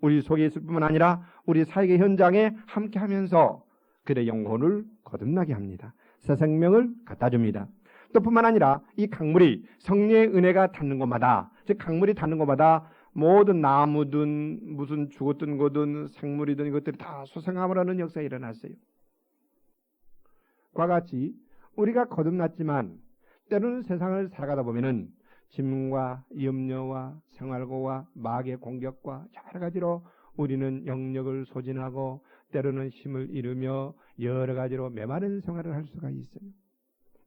우리 속에 있을 뿐만 아니라 우리 사역의 현장에 함께하면서 그의 영혼을 거듭나게 합니다. 새 생명을 갖다 줍니다. 또 뿐만 아니라 이 강물이 성령의 은혜가 닿는 곳마다, 즉 강물이 닿는 곳마다 모든 나무든 무슨 죽었던 거든 생물이든 이것들이 다 소생함을 하는 역사가 일어났어요. 그와 같이 우리가 거듭났지만 때로는 세상을 살아가다 보면은 짐과 염려와 생활고와 마귀의 공격과 여러 가지로 우리는 영역을 소진하고 때로는 힘을 잃으며 여러 가지로 메마른 생활을 할 수가 있어요.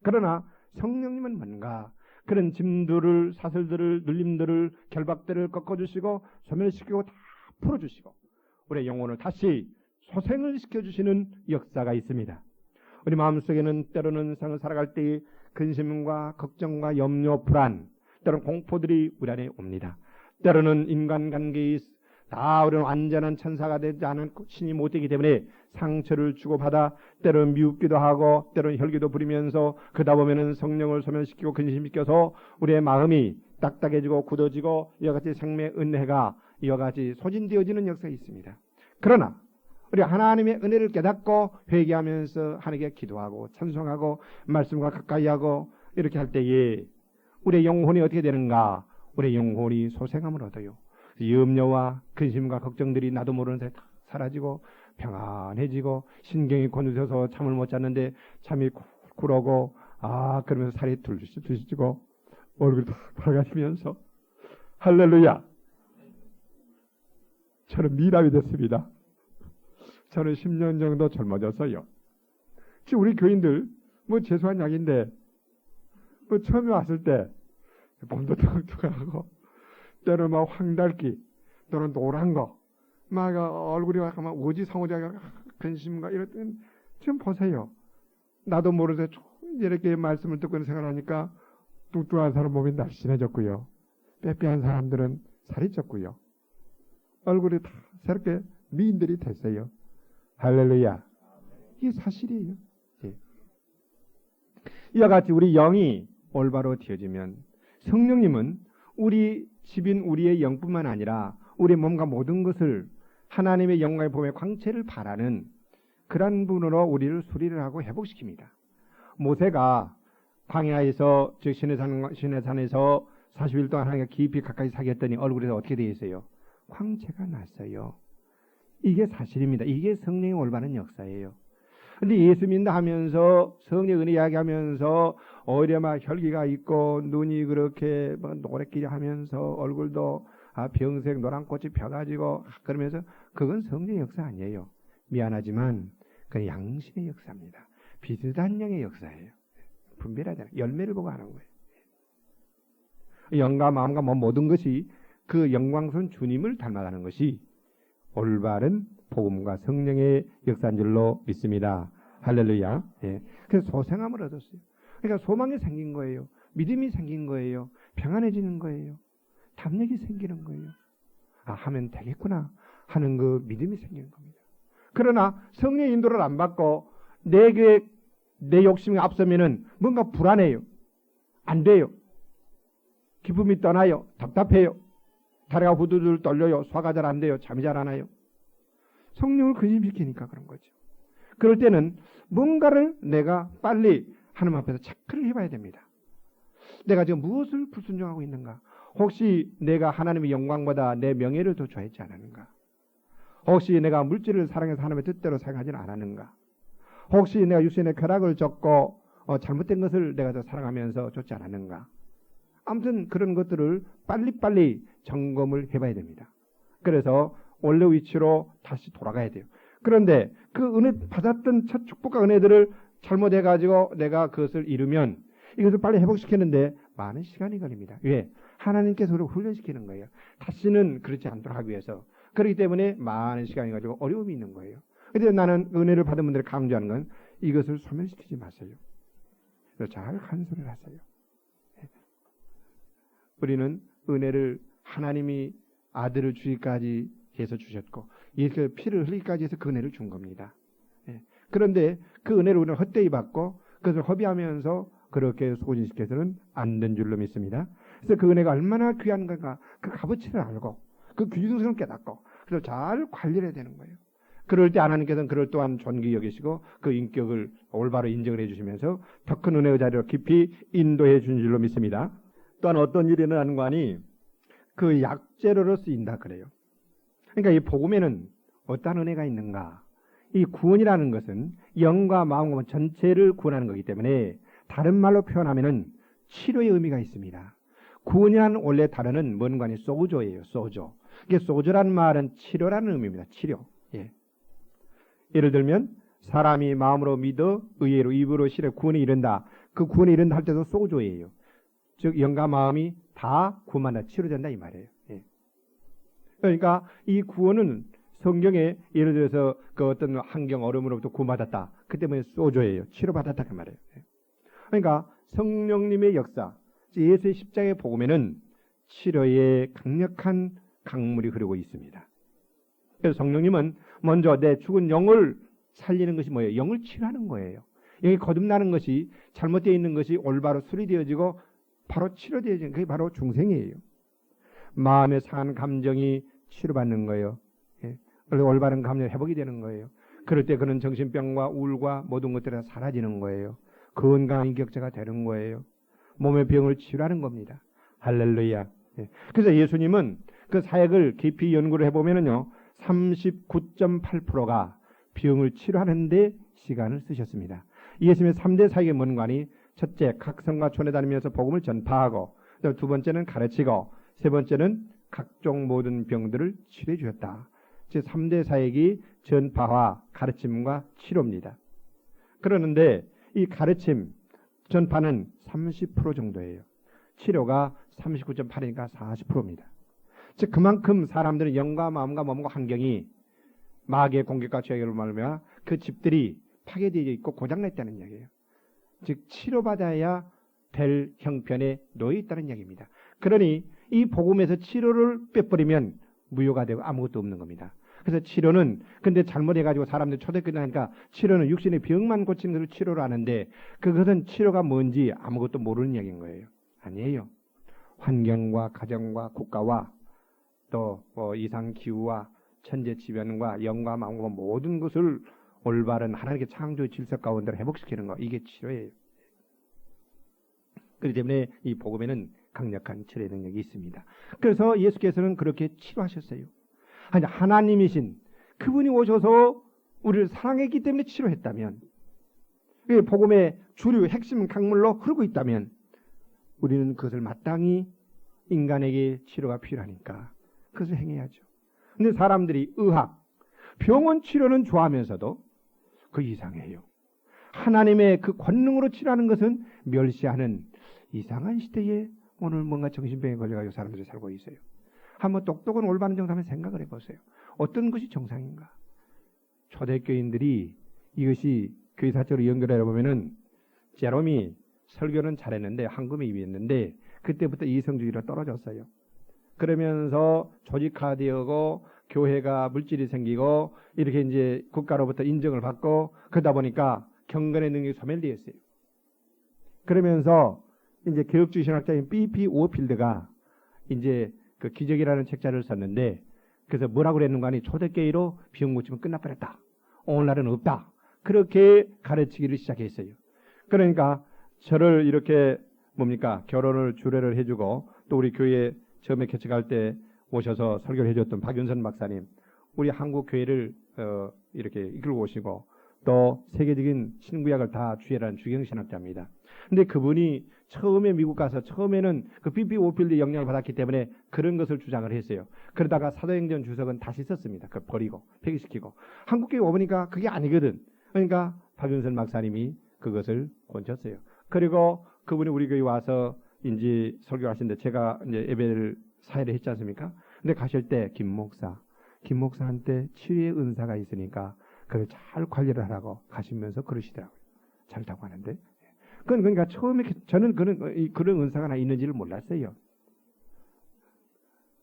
그러나 성령님은 뭔가 그런 짐들을, 사슬들을, 눌림들을, 결박들을 꺾어주시고 소멸시키고 다 풀어주시고 우리의 영혼을 다시 소생을 시켜주시는 역사가 있습니다. 우리 마음속에는 때로는 세상을 살아갈 때의 근심과 걱정과 염려, 불안, 때로는 공포들이 우리 안에 옵니다. 때로는 인간관계에 다 우리는 완전한 천사가 되지 않은 신이 못되기 때문에 상처를 주고받아 때로는 미웃기도 하고 때로는 혈기도 부리면서 그러다 보면은 성령을 소멸시키고 근심시켜서 우리의 마음이 딱딱해지고 굳어지고 이와 같이 생명의 은혜가 이와 같이 소진되어지는 역사가 있습니다. 그러나 우리 하나님의 은혜를 깨닫고 회개하면서 하나님께 기도하고 찬송하고 말씀과 가까이하고 이렇게 할 때에 우리의 영혼이 어떻게 되는가? 우리의 영혼이 소생함을 얻어요. 염려와 근심과 걱정들이 나도 모르는 사이에 다 사라지고 평안해지고 신경이 곤두서서 잠을 못 잤는데 잠이 굴어오고 그러면서 살이 두시고 얼굴이 밝아지면서 할렐루야, 저는 미랍이 됐습니다. 저는 10년 정도 젊어졌어요. 지금 우리 교인들 뭐 재수한 약인데 뭐 처음에 왔을 때 몸도 뚱뚱하고 때로는 막 황달기 또는 노란 거 막 얼굴이 막 오지상오지하게 근심과 이럴 때는 지금 보세요. 나도 모르게 이렇게 말씀을 듣고 생각하니까 뚱뚱한 사람 몸이 날씬해졌고요. 빼빼한 사람들은 살이 쪘고요. 얼굴이 다 새롭게 미인들이 됐어요. 할렐루야. 이게 사실이에요. 예. 이와 같이 우리 영이 올바로 되어지면 성령님은 우리 집인 우리의 영뿐만 아니라 우리 몸과 모든 것을 하나님의 영광의 봄의 광채를 바라는 그러한 분으로 우리를 수리를 하고 회복시킵니다. 모세가 광야에서 즉 시내산에서 40일 동안 하나님과 깊이 가까이 사귀었더니 얼굴에서 어떻게 되어 있어요? 광채가 났어요. 이게 사실입니다. 이게 성령의 올바른 역사예요. 근데 예수 믿는다 하면서 성령 은혜 이야기하면서 오히려 막 혈기가 있고 눈이 그렇게 막 노랗게 하면서 얼굴도 병색 노란 꽃이 펴가지고 그러면서 그건 성령의 역사 아니에요. 미안하지만 그건 양심의 역사입니다. 비슷한 영의 역사예요. 분별하잖아요. 열매를 보고 하는 거예요. 영과 마음과 모든 것이 그 영광스러운 주님을 닮아가는 것이 올바른 복음과 성령의 역사인 줄로 믿습니다. 할렐루야. 예. 그래서 소생함을 얻었어요. 그러니까 소망이 생긴 거예요. 믿음이 생긴 거예요. 평안해지는 거예요. 담력이 생기는 거예요. 하면 되겠구나 하는 그 믿음이 생기는 겁니다. 그러나 성령의 인도를 안 받고 내 욕심이 앞서면은 뭔가 불안해요. 안 돼요. 기쁨이 떠나요. 답답해요. 다리가 후두들 떨려요. 소화가 잘 안 돼요. 잠이 잘 안 와요. 성령을 근심시키니까 그런 거죠. 그럴 때는 뭔가를 내가 빨리 하나님 앞에서 체크를 해봐야 됩니다. 내가 지금 무엇을 불순종하고 있는가? 혹시 내가 하나님의 영광보다 내 명예를 더 좋아했지 않았는가? 혹시 내가 물질을 사랑해서 하나님의 뜻대로 사용하지는 않았는가? 혹시 내가 육신의 쾌락을 줬고 잘못된 것을 내가 더 사랑하면서 줬지 않았는가? 아무튼 그런 것들을 빨리빨리 점검을 해봐야 됩니다. 그래서 원래 위치로 다시 돌아가야 돼요. 그런데 그 은혜 받았던 첫 축복과 은혜들을 잘못해가지고 내가 그것을 잃으면 이것을 빨리 회복시키는데 많은 시간이 걸립니다. 왜? 하나님께서 우리를 훈련시키는 거예요. 다시는 그렇지 않도록 하기 위해서. 그렇기 때문에 많은 시간이 가지고 어려움이 있는 거예요. 그런데 나는 은혜를 받은 분들이 강조하는 건 이것을 소멸시키지 마세요. 잘 간수를 하세요. 우리는 은혜를 하나님이 아들을 주기까지 해서 주셨고 예수의 피를 흘리기까지 해서 그 은혜를 준 겁니다. 그런데 그 은혜를 우리는 헛되이 받고 그것을 허비하면서 그렇게 소진시켜서는 안 된 줄로 믿습니다. 그래서 그 은혜가 얼마나 귀한 건가 그 값어치를 알고 그 귀중성을 깨닫고 그래서 잘 관리를 해야 되는 거예요. 그럴 때 하나님께서는 그를 또한 존귀 여기시고 그 인격을 올바로 인정을 해주시면서 더 큰 은혜의 자리로 깊이 인도해 준 줄로 믿습니다. 또한 어떤 일이 일어나는 거 아니 그 약재료로 쓰인다 그래요. 그러니까 이 복음에는 어떤 은혜가 있는가? 이 구원이라는 것은 영과 마음과 전체를 구원하는 거기 때문에 다른 말로 표현하면은 치료의 의미가 있습니다. 구원이라는 원래 단어는 뭔가 아니 소조예요. 소조. 이게 소조라는 말은 치료라는 의미입니다. 치료. 예. 예를 들면 사람이 마음으로 믿어 의외로 입으로 실에 구원에 이른다. 그 구원에 이른다 할 때도 소조예요. 즉 영과 마음이 다 구원받아 치료된다 이 말이에요. 예. 그러니까 이 구원은 성경에 예를 들어서 그 어떤 환경 얼음으로부터 구원받았다. 그 때문에 소조예요. 치료받았다 그 말이에요. 예. 그러니까 성령님의 역사, 예수의 십자가의 복음에는 치료의 강력한 강물이 흐르고 있습니다. 그래서 성령님은 먼저 내 죽은 영을 살리는 것이 뭐예요? 영을 치료하는 거예요. 영이 거듭나는 것이 잘못되어 있는 것이 올바로 수리되어지고 바로 치료되어지는 그게 바로 중생이에요. 마음의 상한 감정이 치료받는 거예요. 예. 올바른 감정이 회복이 되는 거예요. 그럴 때 그는 정신병과 우울과 모든 것들이 다 사라지는 거예요. 건강한 인격자가 되는 거예요. 몸의 병을 치료하는 겁니다. 할렐루야. 예. 그래서 예수님은 그 사역을 깊이 연구를 해보면은요, 39.8%가 병을 치료하는데 시간을 쓰셨습니다. 예수님의 3대 사역의 뭔가니 첫째, 각 성과 촌에 다니면서 복음을 전파하고, 두 번째는 가르치고, 세 번째는 각종 모든 병들을 치료해 주셨다. 즉 3대 사역이 전파와 가르침과 치료입니다. 그러는데 이 가르침, 전파는 30% 정도예요. 치료가 39.8이니까 40%입니다. 즉 그만큼 사람들은 영과 마음과 몸과 환경이 마귀의 공격과 죄악으로 말미암아 그 집들이 파괴되어 있고 고장났다는 이야기예요. 즉 치료받아야 될 형편에 놓여 있다는 이야기입니다. 그러니 이 복음에서 치료를 빼버리면 무효가 되고 아무것도 없는 겁니다. 그래서 치료는 근데 잘못해가지고 사람들 초대교회 하니까 치료는 육신의 병만 고치는 것을 치료로 하는데 그것은 치료가 뭔지 아무것도 모르는 이야기인 거예요. 아니에요. 환경과 가정과 국가와 또 이상기후와 천재지변과 영과 마음과 모든 것을 올바른 하나님의 창조의 질서 가운데로 회복시키는 거 이게 치료예요. 그렇기 때문에 이 복음에는 강력한 치료의 능력이 있습니다. 그래서 예수께서는 그렇게 치료하셨어요. 아니 하나님이신 그분이 오셔서 우리를 사랑했기 때문에 치료했다면 복음의 주류 핵심 강물로 흐르고 있다면 우리는 그것을 마땅히 인간에게 치료가 필요하니까 그것을 행해야죠. 근데 사람들이 의학, 병원 치료는 좋아하면서도 그 이상해요. 하나님의 그 권능으로 치료하는 것은 멸시하는 이상한 시대에 오늘 뭔가 정신병에 걸려가지고 사람들이 살고 있어요. 한번 똑똑한 올바른 정도 한번 생각을 해보세요. 어떤 것이 정상인가? 초대교인들이 이것이 교회사적으로 연결해 보면은 제롬이 설교는 잘했는데 황금에 입었는데 그때부터 이성주의로 떨어졌어요. 그러면서 조직화되고 교회가 물질이 생기고 이렇게 이제 국가로부터 인정을 받고 그러다 보니까 경건의 능력이 소멸되었어요. 그러면서 이제 개혁주의 신학자인 B.P. 오필드가 이제 그 기적이라는 책자를 썼는데 그래서 뭐라고 그랬는가 하니 초대교회로 비용 고치면 끝나버렸다. 오늘날은 없다. 그렇게 가르치기를 시작했어요. 그러니까 저를 이렇게 결혼을 주례를 해주고 또 우리 교회 처음에 개척할 때 오셔서 설교를 해줬던 박윤선 박사님, 우리 한국 교회를 이렇게 이끌고 오시고 또 세계적인 신구약을 다 주해라는 주경신학자입니다. 근데 그분이 처음에 미국 가서 처음에는 그 B.P. 오필드 영향을 받았기 때문에 그런 것을 주장을 했어요. 그러다가 사도행전 주석은 다시 썼습니다. 그걸 버리고 폐기시키고 한국교회 오보니까 그게 아니거든. 그러니까 박윤선 박사님이 그것을 고쳤어요. 그리고 그분이 우리 교회 와서 이제 설교하시는데 제가 이제 예배를 사회를 했지 않습니까? 근데 가실 때 김 목사한테 치유의 은사가 있으니까 그걸 잘 관리를 하라고 가시면서 그러시더라고요. 잘다고 하는데. 그러니까 처음에 저는 그런 은사가 나 있는지를 몰랐어요.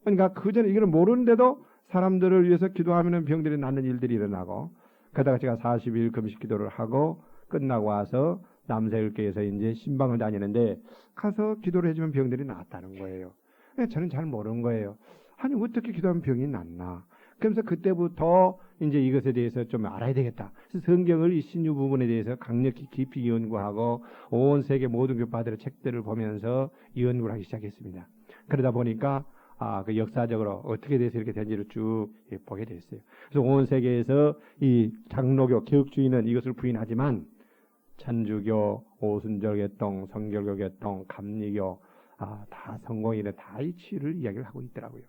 그러니까 그 전에 이걸 모르는데도 사람들을 위해서 기도하면 병들이 낫는 일들이 일어나고 그러다가 제가 40일 금식 기도를 하고 끝나고 와서 남세을교에서 이제 신방을 다니는데 가서 기도를 해주면 병들이 낫다는 거예요. 저는 잘 모르는 거예요. 아니 어떻게 기도하면 병이 낫나. 그러면서 그때부터 이제 이것에 대해서 좀 알아야 되겠다. 그래서 성경을 이 신유 부분에 대해서 강력히 깊이 연구하고 온 세계 모든 교파들의 책들을 보면서 연구를 하기 시작했습니다. 그러다 보니까 그 역사적으로 어떻게 돼서 이렇게 된지를 쭉 보게 됐어요. 그래서 온 세계에서 이 장로교, 개혁주의는 이것을 부인하지만 천주교, 오순절 개통, 성결교 개통, 감리교 다 성공이래 다 이 치유를 이야기를 하고 있더라고요.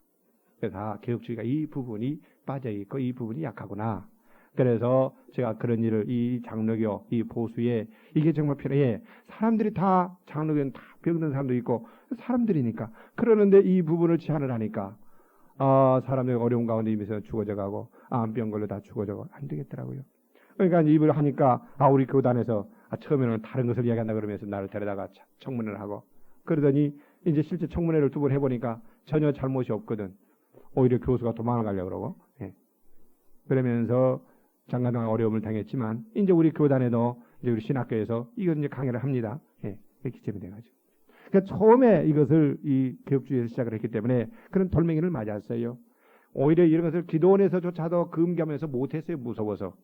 그래서 다 개혁주의가 이 부분이 빠져있고 이 부분이 약하구나. 그래서 제가 그런 일을 이 장로교, 이 보수에 이게 정말 필요해. 사람들이 다 장로교는 다 병든 사람도 있고 사람들이니까. 그러는데 이 부분을 제한을 하니까 사람들이 어려운 가운데 이면서 죽어져 가고 암병 걸려 다 죽어져 가고 안 되겠더라고요. 그러니까 입을 하니까 우리 교단에서 처음에는 다른 것을 이야기한다 그러면서 나를 데려다가 청문회를 하고 그러더니 이제 실제 청문회를 2번 해보니까 전혀 잘못이 없거든. 오히려 교수가 도망을 가려고 그러고 그러면서 잠깐 동안 어려움을 당했지만 이제 우리 교단에도 이제 우리 신학교에서 이걸 이제 강의를 합니다. 이렇게 기점이 돼가지고. 그러니까 처음에 이것을 이 개혁주의에서 시작을 했기 때문에 그런 돌멩이를 맞았어요. 오히려 이런 것을 기도원에서조차도 금기하면서 못했어요. 무서워서.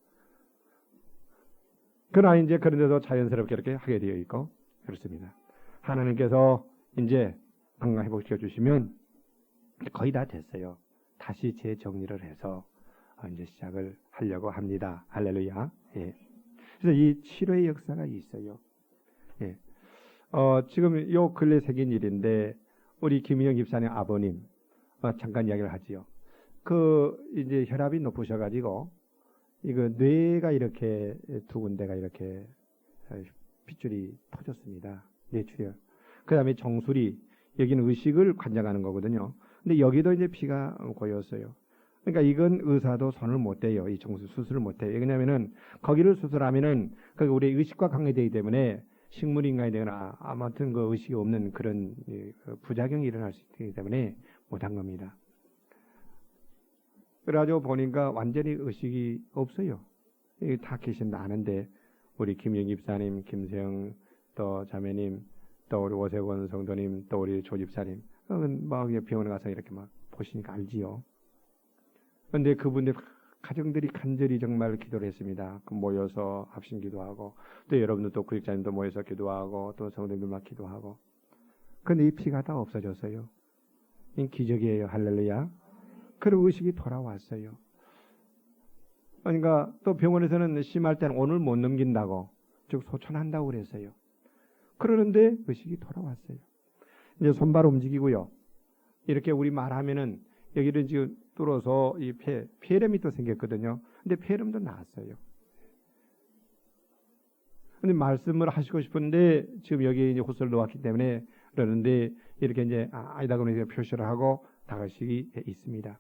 그러나 이제 그런 데서 자연스럽게 이렇게 하게 되어 있고 그렇습니다. 하나님께서 이제 건강회복시켜 주시면 거의 다 됐어요. 다시 재정리를 해서 이제 시작을 하려고 합니다. 할렐루야. 그래서 이 치료의 역사가 있어요. 지금 요 근래 생긴 일인데 우리 김인영 집사님 아버님 잠깐 이야기를 하지요. 이제 혈압이 높으셔가지고 이거 뇌가 이렇게 2군데가 이렇게 핏줄이 터졌습니다. 뇌출혈. 그다음에 정수리 여기는 의식을 관장하는 거거든요. 근데 여기도 이제 피가 고였어요. 그러니까 이건 의사도 손을 못 대요. 이 정수 수술을 못 해요. 왜냐하면은 거기를 수술하면은 우리 의식과 관계되기 때문에 식물인간이 되거나 아무튼 그 의식이 없는 그런 부작용이 일어날 수 있기 때문에 못한 겁니다. 그래가지고 보니까 완전히 의식이 없어요. 다 계신다 아는데 우리 김영 집사님, 김세영 또 자매님, 또 우리 오세권 성도님, 또 우리 조 집사님 막 병원에 가서 이렇게 막 보시니까 알지요. 그런데 그분들 가정들이 간절히 정말 기도를 했습니다. 모여서 합심 기도하고 또 여러분들 또 구역자님도 모여서 기도하고 또 성도님들 막 기도하고. 그런데 이 피가 다 없어졌어요. 이 기적이에요. 할렐루야. 그리고 의식이 돌아왔어요. 그러니까 또 병원에서는 심할 때는 오늘 못 넘긴다고 즉 소천한다고 그랬어요. 그러는데 의식이 돌아왔어요. 이제 손발 움직이고요. 이렇게 우리 말하면은 여기를 지금 뚫어서 이 폐렴이 또 생겼거든요. 근데 폐렴도 나았어요. 근데 말씀을 하시고 싶은데 지금 여기에 이제 호소를 넣었기 때문에 그러는데 이렇게 이제 아니다 그러면 표시를 하고 다가시기 있습니다.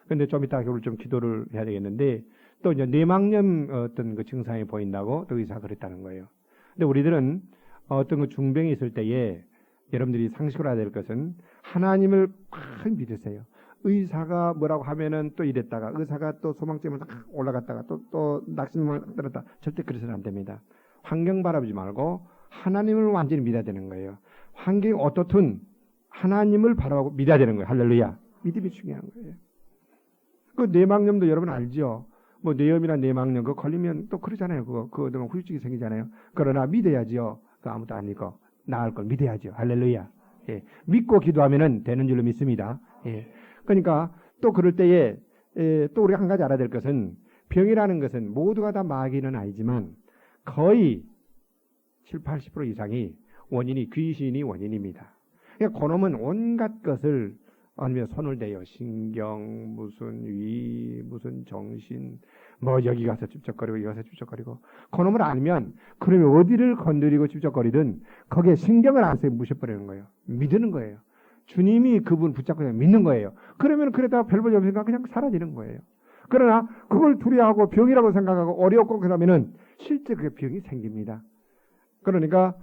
근데 좀 이따 그걸 좀 기도를 해야 되겠는데 또 이제 뇌막염 어떤 그 증상이 보인다고 또 의사가 그랬다는 거예요. 근데 우리들은 어떤 그 중병이 있을 때에 여러분들이 상식으로 해야 될 것은 하나님을 꽉 믿으세요. 의사가 뭐라고 하면은 또 이랬다가 의사가 또 소망점을 올라갔다가 또 낙심을 들었다. 절대 그래서는 안 됩니다. 환경 바라보지 말고 하나님을 완전히 믿어야 되는 거예요. 환경이 어떻든 하나님을 바라보고 믿어야 되는 거예요. 할렐루야. 믿음이 중요한 거예요. 그 뇌막염도 여러분 알죠? 뭐 뇌염이나 뇌막염 그거 걸리면 또 그러잖아요. 그거 너무 후유증이 생기잖아요. 그러나 믿어야지요. 그 아무도 아니고 나을 걸 믿어야죠. 할렐루야. 믿고 기도하면은 되는 줄로 믿습니다. 그러니까 또 그럴 때에 또 우리가 한 가지 알아야 될 것은 병이라는 것은 모두가 다 마귀는 아니지만 거의 70~80% 이상이 원인이 귀신이 원인입니다. 그러니까 그놈은 온갖 것을 아니면 손을 대요. 신경, 무슨 위, 무슨 정신, 뭐 여기 가서 찝쩍거리고 여기 가서 찝쩍거리고 그놈을 알면 그러면 어디를 건드리고 찝쩍거리든 거기에 신경을 안 써요. 무셔버리는 거예요. 믿는 거예요. 주님이 그분 붙잡고 믿는 거예요. 그러면 그러다가 별 볼일 없으니까 그냥 사라지는 거예요. 그러나 그걸 두려워하고 병이라고 생각하고 어려웠고 그러면은 실제 그 병이 생깁니다. 그러니까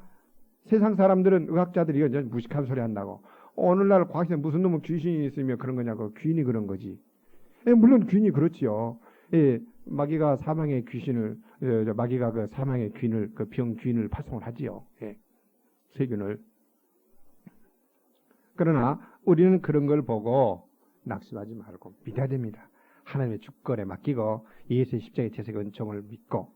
세상 사람들은 의학자들이 이건 무식한 소리 한다고. 오늘날 과학에서 무슨 놈은 귀신이 있으면 그런 거냐고. 귀인이 그런 거지. 물론 귀인이 그렇지요. 마귀가 사망의 귀신을 마귀가 그 사망의 귀인을 그 병 귀인을 파송을 하지요. 세균을. 그러나 우리는 그런 걸 보고 낙심하지 말고 믿어야 됩니다. 하나님의 주권에 맡기고 예수의 십자가의 대속의 은총을 믿고,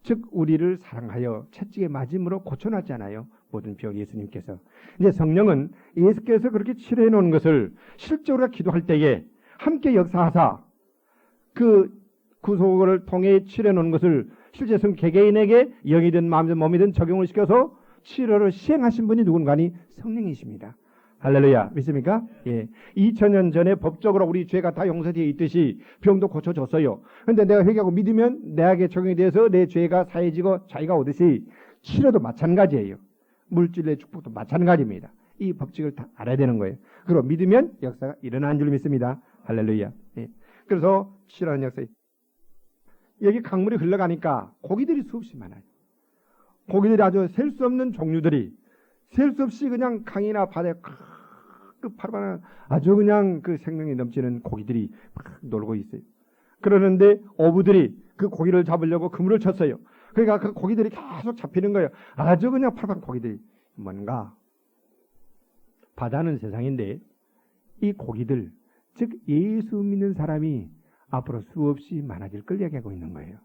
즉 우리를 사랑하여 채찍에 맞음으로 고쳐놨잖아요. 모든 병 예수님께서. 이제 성령은 예수께서 그렇게 치료해 놓은 것을 실제로 기도할 때에 함께 역사하사 그 구속을 통해 치료해 놓은 것을 실제 개개인에게 영이든 마음이든 몸이든 적용을 시켜서 치료를 시행하신 분이 누군가니 성령이십니다. 할렐루야. 믿습니까? 예. 2000년 전에 법적으로 우리 죄가 다 용서되어 있듯이 병도 고쳐줬어요. 그런데 내가 회개하고 믿으면 내게 적용이 돼서 내 죄가 사해지고 자유가 오듯이 치료도 마찬가지예요. 물질의 축복도 마찬가지입니다. 이 법칙을 다 알아야 되는 거예요. 그리고 믿으면 역사가 일어나는 줄 믿습니다. 할렐루야. 예. 그래서 치료하는 역사. 여기 강물이 흘러가니까 고기들이 수없이 많아요. 고기들이 아주 셀 수 없는 종류들이 셀 수 없이 그냥 강이나 바다에 파르바나 아주 그냥 그 생명이 넘치는 고기들이 막 놀고 있어요. 그러는데 어부들이 그 고기를 잡으려고 그물을 쳤어요. 그러니까 그 고기들이 계속 잡히는 거예요. 아주 그냥 파르바나 고기들이. 뭔가 바다는 세상인데 이 고기들, 즉 예수 믿는 사람이 앞으로 수없이 많아질 걸 얘기하고 있는 거예요.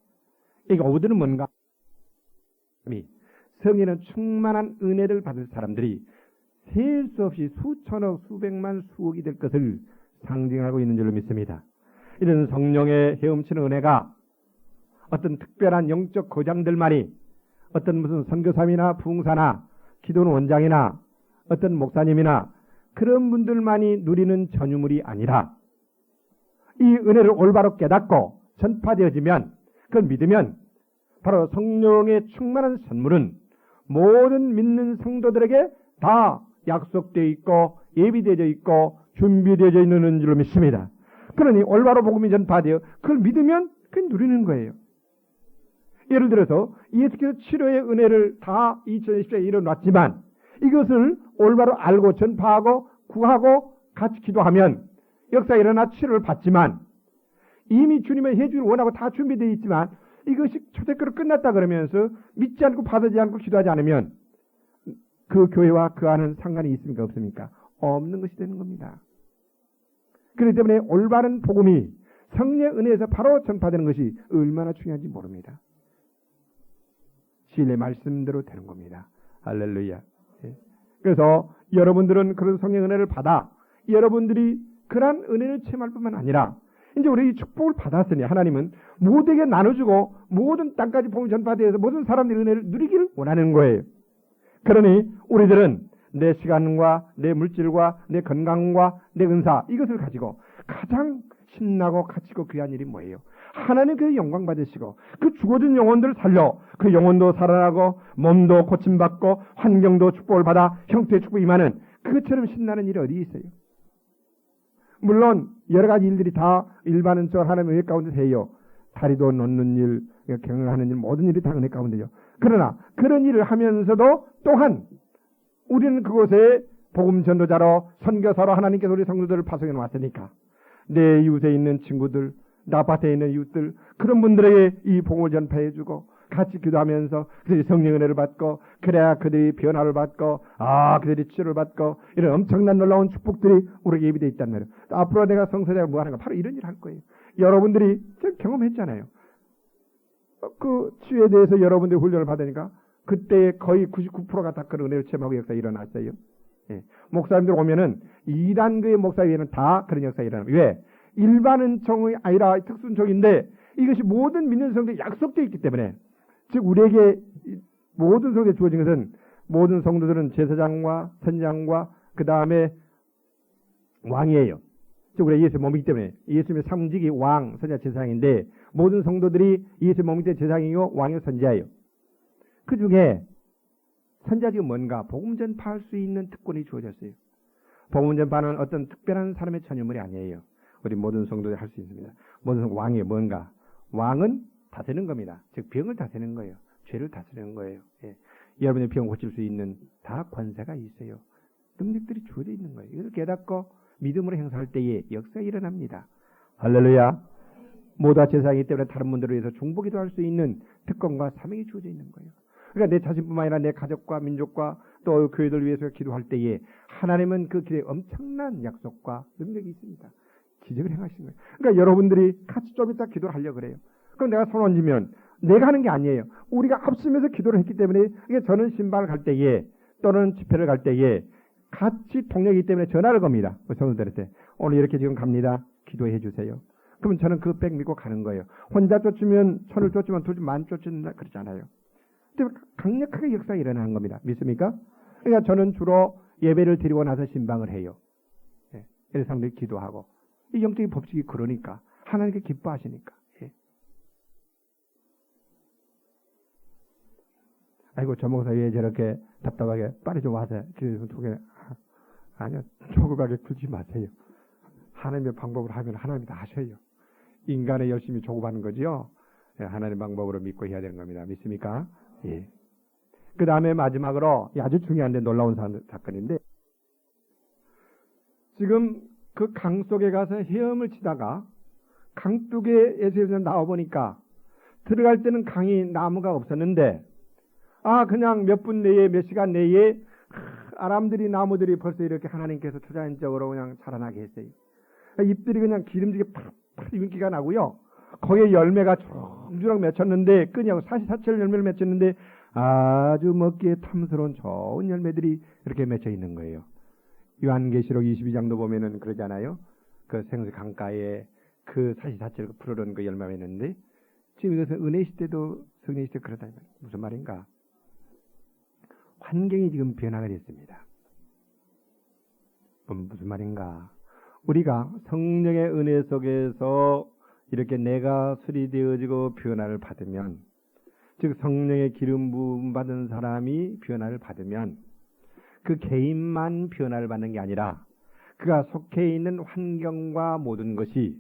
이 어부들은 뭔가 성에는 충만한 은혜를 받을 사람들이 셀 수 없이 수천억, 수백만, 수억이 될 것을 상징하고 있는 줄로 믿습니다. 이런 성령의 헤엄치는 은혜가 어떤 특별한 영적 거장들만이, 어떤 무슨 선교사님이나 부흥사나 기도원 원장이나 어떤 목사님이나 그런 분들만이 누리는 전유물이 아니라 이 은혜를 올바로 깨닫고 전파되어지면, 그걸 믿으면 바로 성령의 충만한 선물은 모든 믿는 성도들에게 다 약속되어 있고 예비되어 있고 준비되어 있는 줄로 믿습니다. 그러니 올바로 복음이 전파되어 그걸 믿으면 그걸 누리는 거예요. 예를 들어서 예수께서 치료의 은혜를 다 2020년에 이뤄놨지만 이것을 올바로 알고 전파하고 구하고 같이 기도하면 역사에 일어나 치료를 받지만, 이미 주님의 해주를 원하고 다 준비되어 있지만 이것이 초대교로 끝났다 그러면서 믿지 않고 받지 않고 기도하지 않으면 그 교회와 그 안은 상관이 있습니까 없습니까? 없는 것이 되는 겁니다. 그렇기 때문에 올바른 복음이 성령의 은혜에서 바로 전파되는 것이 얼마나 중요한지 모릅니다. 진리의 말씀대로 되는 겁니다. 할렐루야. 그래서 여러분들은 그런 성령의 은혜를 받아 여러분들이 그러한 은혜를 체험할 뿐만 아니라 이제 우리 이 축복을 받았으니 하나님은 모두에게 나눠주고 모든 땅까지 복음이 전파되어서 모든 사람들이 은혜를 누리기를 원하는 거예요. 그러니 우리들은 내 시간과 내 물질과 내 건강과 내 은사, 이것을 가지고 가장 신나고 가치고 귀한 일이 뭐예요? 하나님 그 영광 받으시고 그 죽어진 영혼들을 살려 그 영혼도 살아나고 몸도 고침받고 환경도 축복을 받아 형태의 축복이 임하는 그것처럼 신나는 일이 어디 있어요? 물론 여러 가지 일들이 다 일반적으로 하나님의 은혜 가운데 해요. 다리도 놓는 일, 경영하는 일, 모든 일이 다 은혜 가운데요. 그러나 그런 일을 하면서도 또한 우리는 그곳에 복음 전도자로 선교사로 하나님께서 우리 성도들을 파송해 놓았으니까 내 이웃에 있는 친구들, 나 밭에 있는 이웃들, 그런 분들에게 이 복음을 전파해주고 같이 기도하면서 그들이 성령 은혜를 받고, 그래야 그들이 변화를 받고, 그들이 치료를 받고, 이런 엄청난 놀라운 축복들이 우리에게 예비되어 있단 말이에요. 앞으로 내가 성서대가 뭐 하는가? 바로 이런 일을 할 거예요. 여러분들이 경험했잖아요. 그 치유에 대해서 여러분들이 훈련을 받으니까 그때 거의 99%가 다 그런 은혜를 체험하고 역사가 일어났어요. 예. 목사님들 오면은 2단계의 목사 외에는 다 그런 역사가 일어납니다. 왜? 일반 은총이 아니라 특수 은총인데 이것이 모든 믿는 성도에 약속되어 있기 때문에, 즉 우리에게 모든 성도에 주어진 것은 모든 성도들은 제사장과 선장과 그 다음에 왕이에요. 즉 우리 예수의 몸이기 때문에 예수님의 상직이 왕, 선자, 제사장인데 모든 성도들이 예수의 몸이기 때문에 제사장이요 왕이요 선지자예요. 그 중에 선지자가 뭔가? 복음 전파할 수 있는 특권이 주어졌어요. 복음 전파는 어떤 특별한 사람의 전유물이 아니에요. 우리 모든 성도들이 할 수 있습니다. 모든 왕이 뭔가? 왕은 다스리는 겁니다. 즉 병을 다스리는 거예요. 죄를 다스리는 거예요. 예. 여러분의 병 고칠 수 있는 다 권세가 있어요. 능력들이 주어져 있는 거예요. 이걸 깨닫고 믿음으로 행사할 때에 역사가 일어납니다. 할렐루야. 모두가 제사장이기 때문에 다른 분들을 위해서 중보기도 할 수 있는 특권과 사명이 주어져 있는 거예요. 그러니까 내 자신뿐만 아니라 내 가족과 민족과 또 교회들 위해서 기도할 때에 하나님은 그 길에 엄청난 약속과 능력이 있습니다. 기적을 행하신 거예요. 그러니까 여러분들이 같이 좀 이따 기도를 하려고 그래요. 그럼 내가 손 얹으면 내가 하는 게 아니에요. 우리가 합심해서 기도를 했기 때문에 이게 저는 신방을 갈 때에 또는 집회를 갈 때에 같이 동력이기 때문에 전화를 겁니다. 성도들한테 오늘 이렇게 지금 갑니다. 기도해 주세요. 그러면 저는 그 백 믿고 가는 거예요. 혼자 쫓으면 천을 쫓으면 만 쫓는다 그러잖아요. 근데 강력하게 역사가 일어나는 겁니다. 믿습니까? 그러니까 저는 주로 예배를 드리고 나서 신방을 해요. 예. 그래서 상당히 기도하고 이 영적인 법칙이 그러니까 하나님께 기뻐하시니까. 예. 아이고 저 목사 왜 저렇게 답답하게 빨리 좀 와서 기도 좀 두게. 아니요, 조급하게 굴지 마세요. 하나님의 방법으로 하면 하나님이 다 하셔요. 인간의 열심히 조급하는 거지요. 예, 하나님의 방법으로 믿고 해야 되는 겁니다. 믿습니까? 예. 그 다음에 마지막으로 아주 중요한데 놀라운 사건인데, 지금 그 강 속에 가서 헤엄을 치다가 강둑에서 나와 보니까 들어갈 때는 강이 나무가 없었는데, 그냥 몇 분 내에 몇 시간 내에 아람들이 나무들이 벌써 이렇게 하나님께서 투자인적으로 그냥 자라나게 했어요. 잎들이 그냥 기름지게 팍팍 윤기가 나고요. 거기에 열매가 주렁주렁 맺혔는데 끈이하고 사시사철 열매를 맺혔는데 아주 먹기에 탐스러운 좋은 열매들이 이렇게 맺혀 있는 거예요. 요한계시록 22장도 보면은 그러잖아요. 그 생수 강가에 그 사시사철 푸르른 그 열매가 있는데 지금 이것은 은혜 시대도 성령 시대 그러다 무슨 말인가? 환경이 지금 변화가 됐습니다. 무슨 말인가? 우리가 성령의 은혜 속에서 이렇게 내가 수리되어지고 변화를 받으면, 즉 성령의 기름 부음 받은 사람이 변화를 받으면 그 개인만 변화를 받는 게 아니라 그가 속해 있는 환경과 모든 것이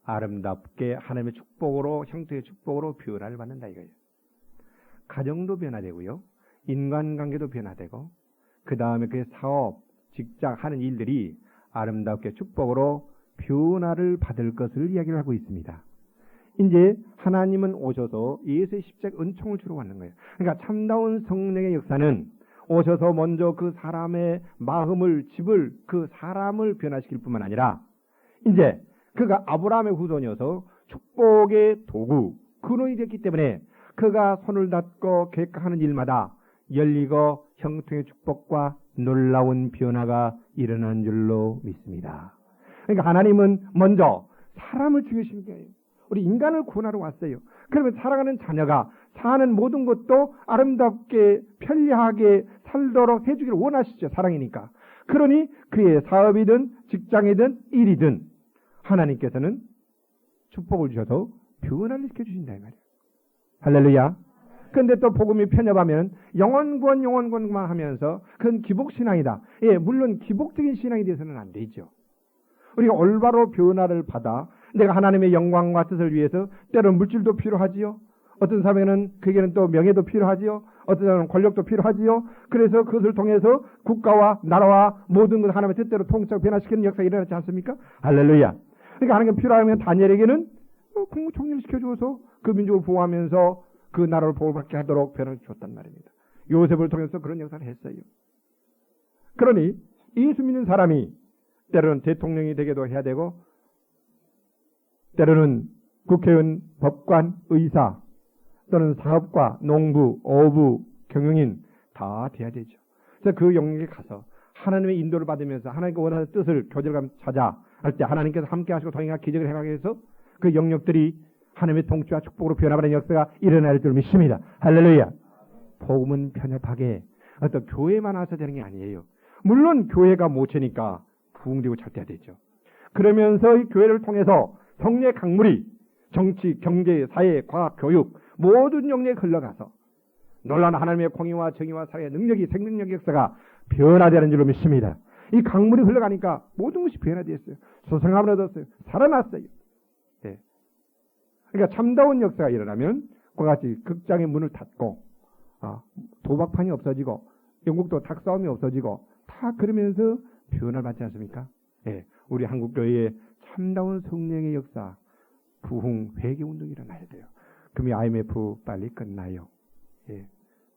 아름답게 하나님의 축복으로, 형태의 축복으로 변화를 받는다 이거예요. 가정도 변화되고요. 인간관계도 변화되고 그 다음에 그 사업, 직장 하는 일들이 아름답게 축복으로 변화를 받을 것을 이야기를 하고 있습니다. 이제 하나님은 오셔서 예수의 십자가 은총을 주러 왔는 거예요. 그러니까 참다운 성령의 역사는 오셔서 먼저 그 사람의 마음을, 집을, 그 사람을 변화시킬 뿐만 아니라 이제 그가 아브라함의 후손이어서 축복의 도구, 근원이 됐기 때문에 그가 손을 닫고 계획하는 일마다 열리고 형통의 축복과 놀라운 변화가 일어난 줄로 믿습니다. 그러니까 하나님은 먼저 사람을 죽이신 거예요. 우리 인간을 구원하러 왔어요. 그러면 살아가는 자녀가 사는 모든 것도 아름답게 편리하게 살도록 해주기를 원하시죠. 사랑이니까. 그러니 그의 사업이든 직장이든 일이든 하나님께서는 축복을 주셔서 변화를 시켜주신다 이 말이에요. 할렐루야. 그런데 또 복음이 편협하면 영원구원만 하면서 그건 기복신앙이다. 예, 물론 기복적인 신앙이 돼서는 안 되죠. 우리가 올바로 변화를 받아 내가 하나님의 영광과 뜻을 위해서 때로는 물질도 필요하지요. 어떤 사람에게는 그에게는 또 명예도 필요하지요. 어떤 사람은 권력도 필요하지요. 그래서 그것을 통해서 국가와 나라와 모든 것을 하나님의 뜻대로 통치하고 변화시키는 역사가 일어나지 않습니까? 할렐루야. 그러니까 하나님께 필요하면 다니엘에게는 국무총리를 시켜주어서 그 민족을 보호하면서 그 나라를 보호받게 하도록 변화를 줬단 말입니다. 요셉을 통해서 그런 역사를 했어요. 그러니 예수 믿는 사람이 때로는 대통령이 되기도 해야 되고 때로는 국회의원, 법관, 의사 또는 사업가, 농부, 어부, 경영인 다 돼야 되죠. 그래서 그 영역에 가서 하나님의 인도를 받으면서 하나님께 원하는 뜻을 교제감 찾아 할 때 하나님께서 함께 하시고 동행하 기적을 행하게 해서 그 영역들이 하나님의 통치와 축복으로 변화하는 역사가 일어날 줄 믿습니다. 할렐루야. 복음은 편협하게 어떤 교회만 와서 되는 게 아니에요. 물론 교회가 모체니까 부흥되고 잘 되죠. 그러면서 이 교회를 통해서 성령의 강물이 정치, 경제, 사회, 과학, 교육 모든 영역에 흘러가서 놀라운 하나님의 공의와 정의와 사회의 능력이 생명력 역사가 변화되는 줄로 믿습니다. 이 강물이 흘러가니까 모든 것이 변화되었어요. 소생함을 얻었어요. 살아났어요. 네. 그러니까 참다운 역사가 일어나면 그와 같이 극장의 문을 닫고 도박판이 없어지고 영국도 닭싸움이 없어지고 다 그러면서 변화를 받지 않습니까? 네. 우리 한국교회에 참다운 성령의 역사, 부흥, 회개운동이 일어나야 돼요. 그럼 이 IMF 빨리 끝나요. 예.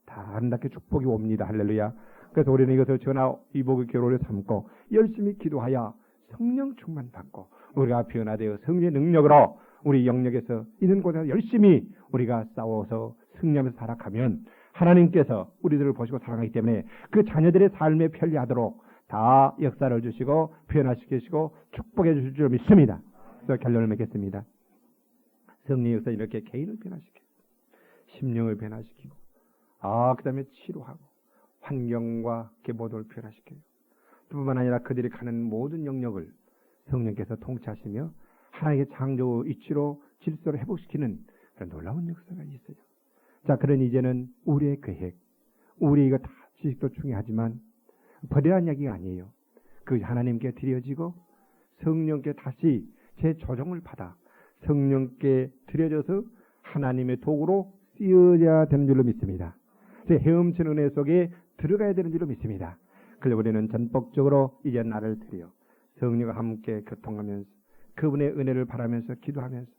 다 아름답게 축복이 옵니다. 할렐루야. 그래서 우리는 이것을 전하 이복의 교로를 삼고 열심히 기도하여 성령 충만 받고 우리가 변화되어 성령의 능력으로 우리 영역에서 있는 곳에서 열심히 우리가 싸워서 승리하면서 살아가면 하나님께서 우리들을 보시고 사랑하기 때문에 그 자녀들의 삶에 편리하도록 다 역사를 주시고 변화시키시고 축복해 주실 줄 믿습니다. 그래서 결론을 맺겠습니다. 성령의 역사 이렇게 개인을 변화시키고 심령을 변화시키고 그 다음에 치료하고 환경과 모두를 변화시켜요. 뿐만 아니라 그들이 가는 모든 영역을 성령께서 통치하시며 하나님의 창조 이치로 질서를 회복시키는 그런 놀라운 역사가 있어요. 자, 그런 이제는 우리의 계획, 우리 이거 다 지식도 중요하지만 버리라는 이야기가 아니에요. 그 하나님께 드려지고 성령께 다시 재조정을 받아 성령께 드려져서 하나님의 도구로 쓰여야 되는 줄로 믿습니다. 헤엄치는 은혜 속에 들어가야 되는 줄로 믿습니다. 그래서 우리는 전폭적으로 이제 나를 드려 성령과 함께 교통하면서 그분의 은혜를 바라면서 기도하면서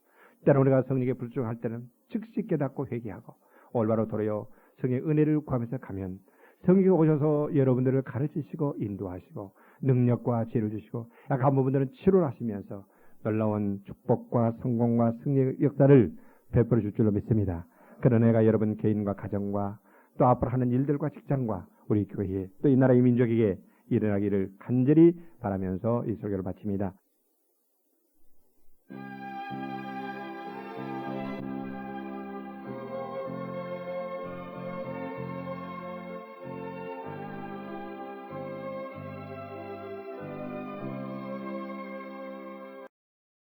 때로 우리가 성령에게 불순종할 때는 즉시 깨닫고 회개하고 올바로 돌아요 성령의 은혜를 구하면서 가면 성령이 오셔서 여러분들을 가르치시고 인도하시고 능력과 지혜를 주시고 약한 부분들은 치료를 하시면서 놀라운 축복과 성공과 승리의 역사를 베풀어 줄 줄로 믿습니다. 그런 애가 여러분 개인과 가정과 또 앞으로 하는 일들과 직장과 우리 교회 또 이 나라의 민족에게 일어나기를 간절히 바라면서 이 설교를 마칩니다.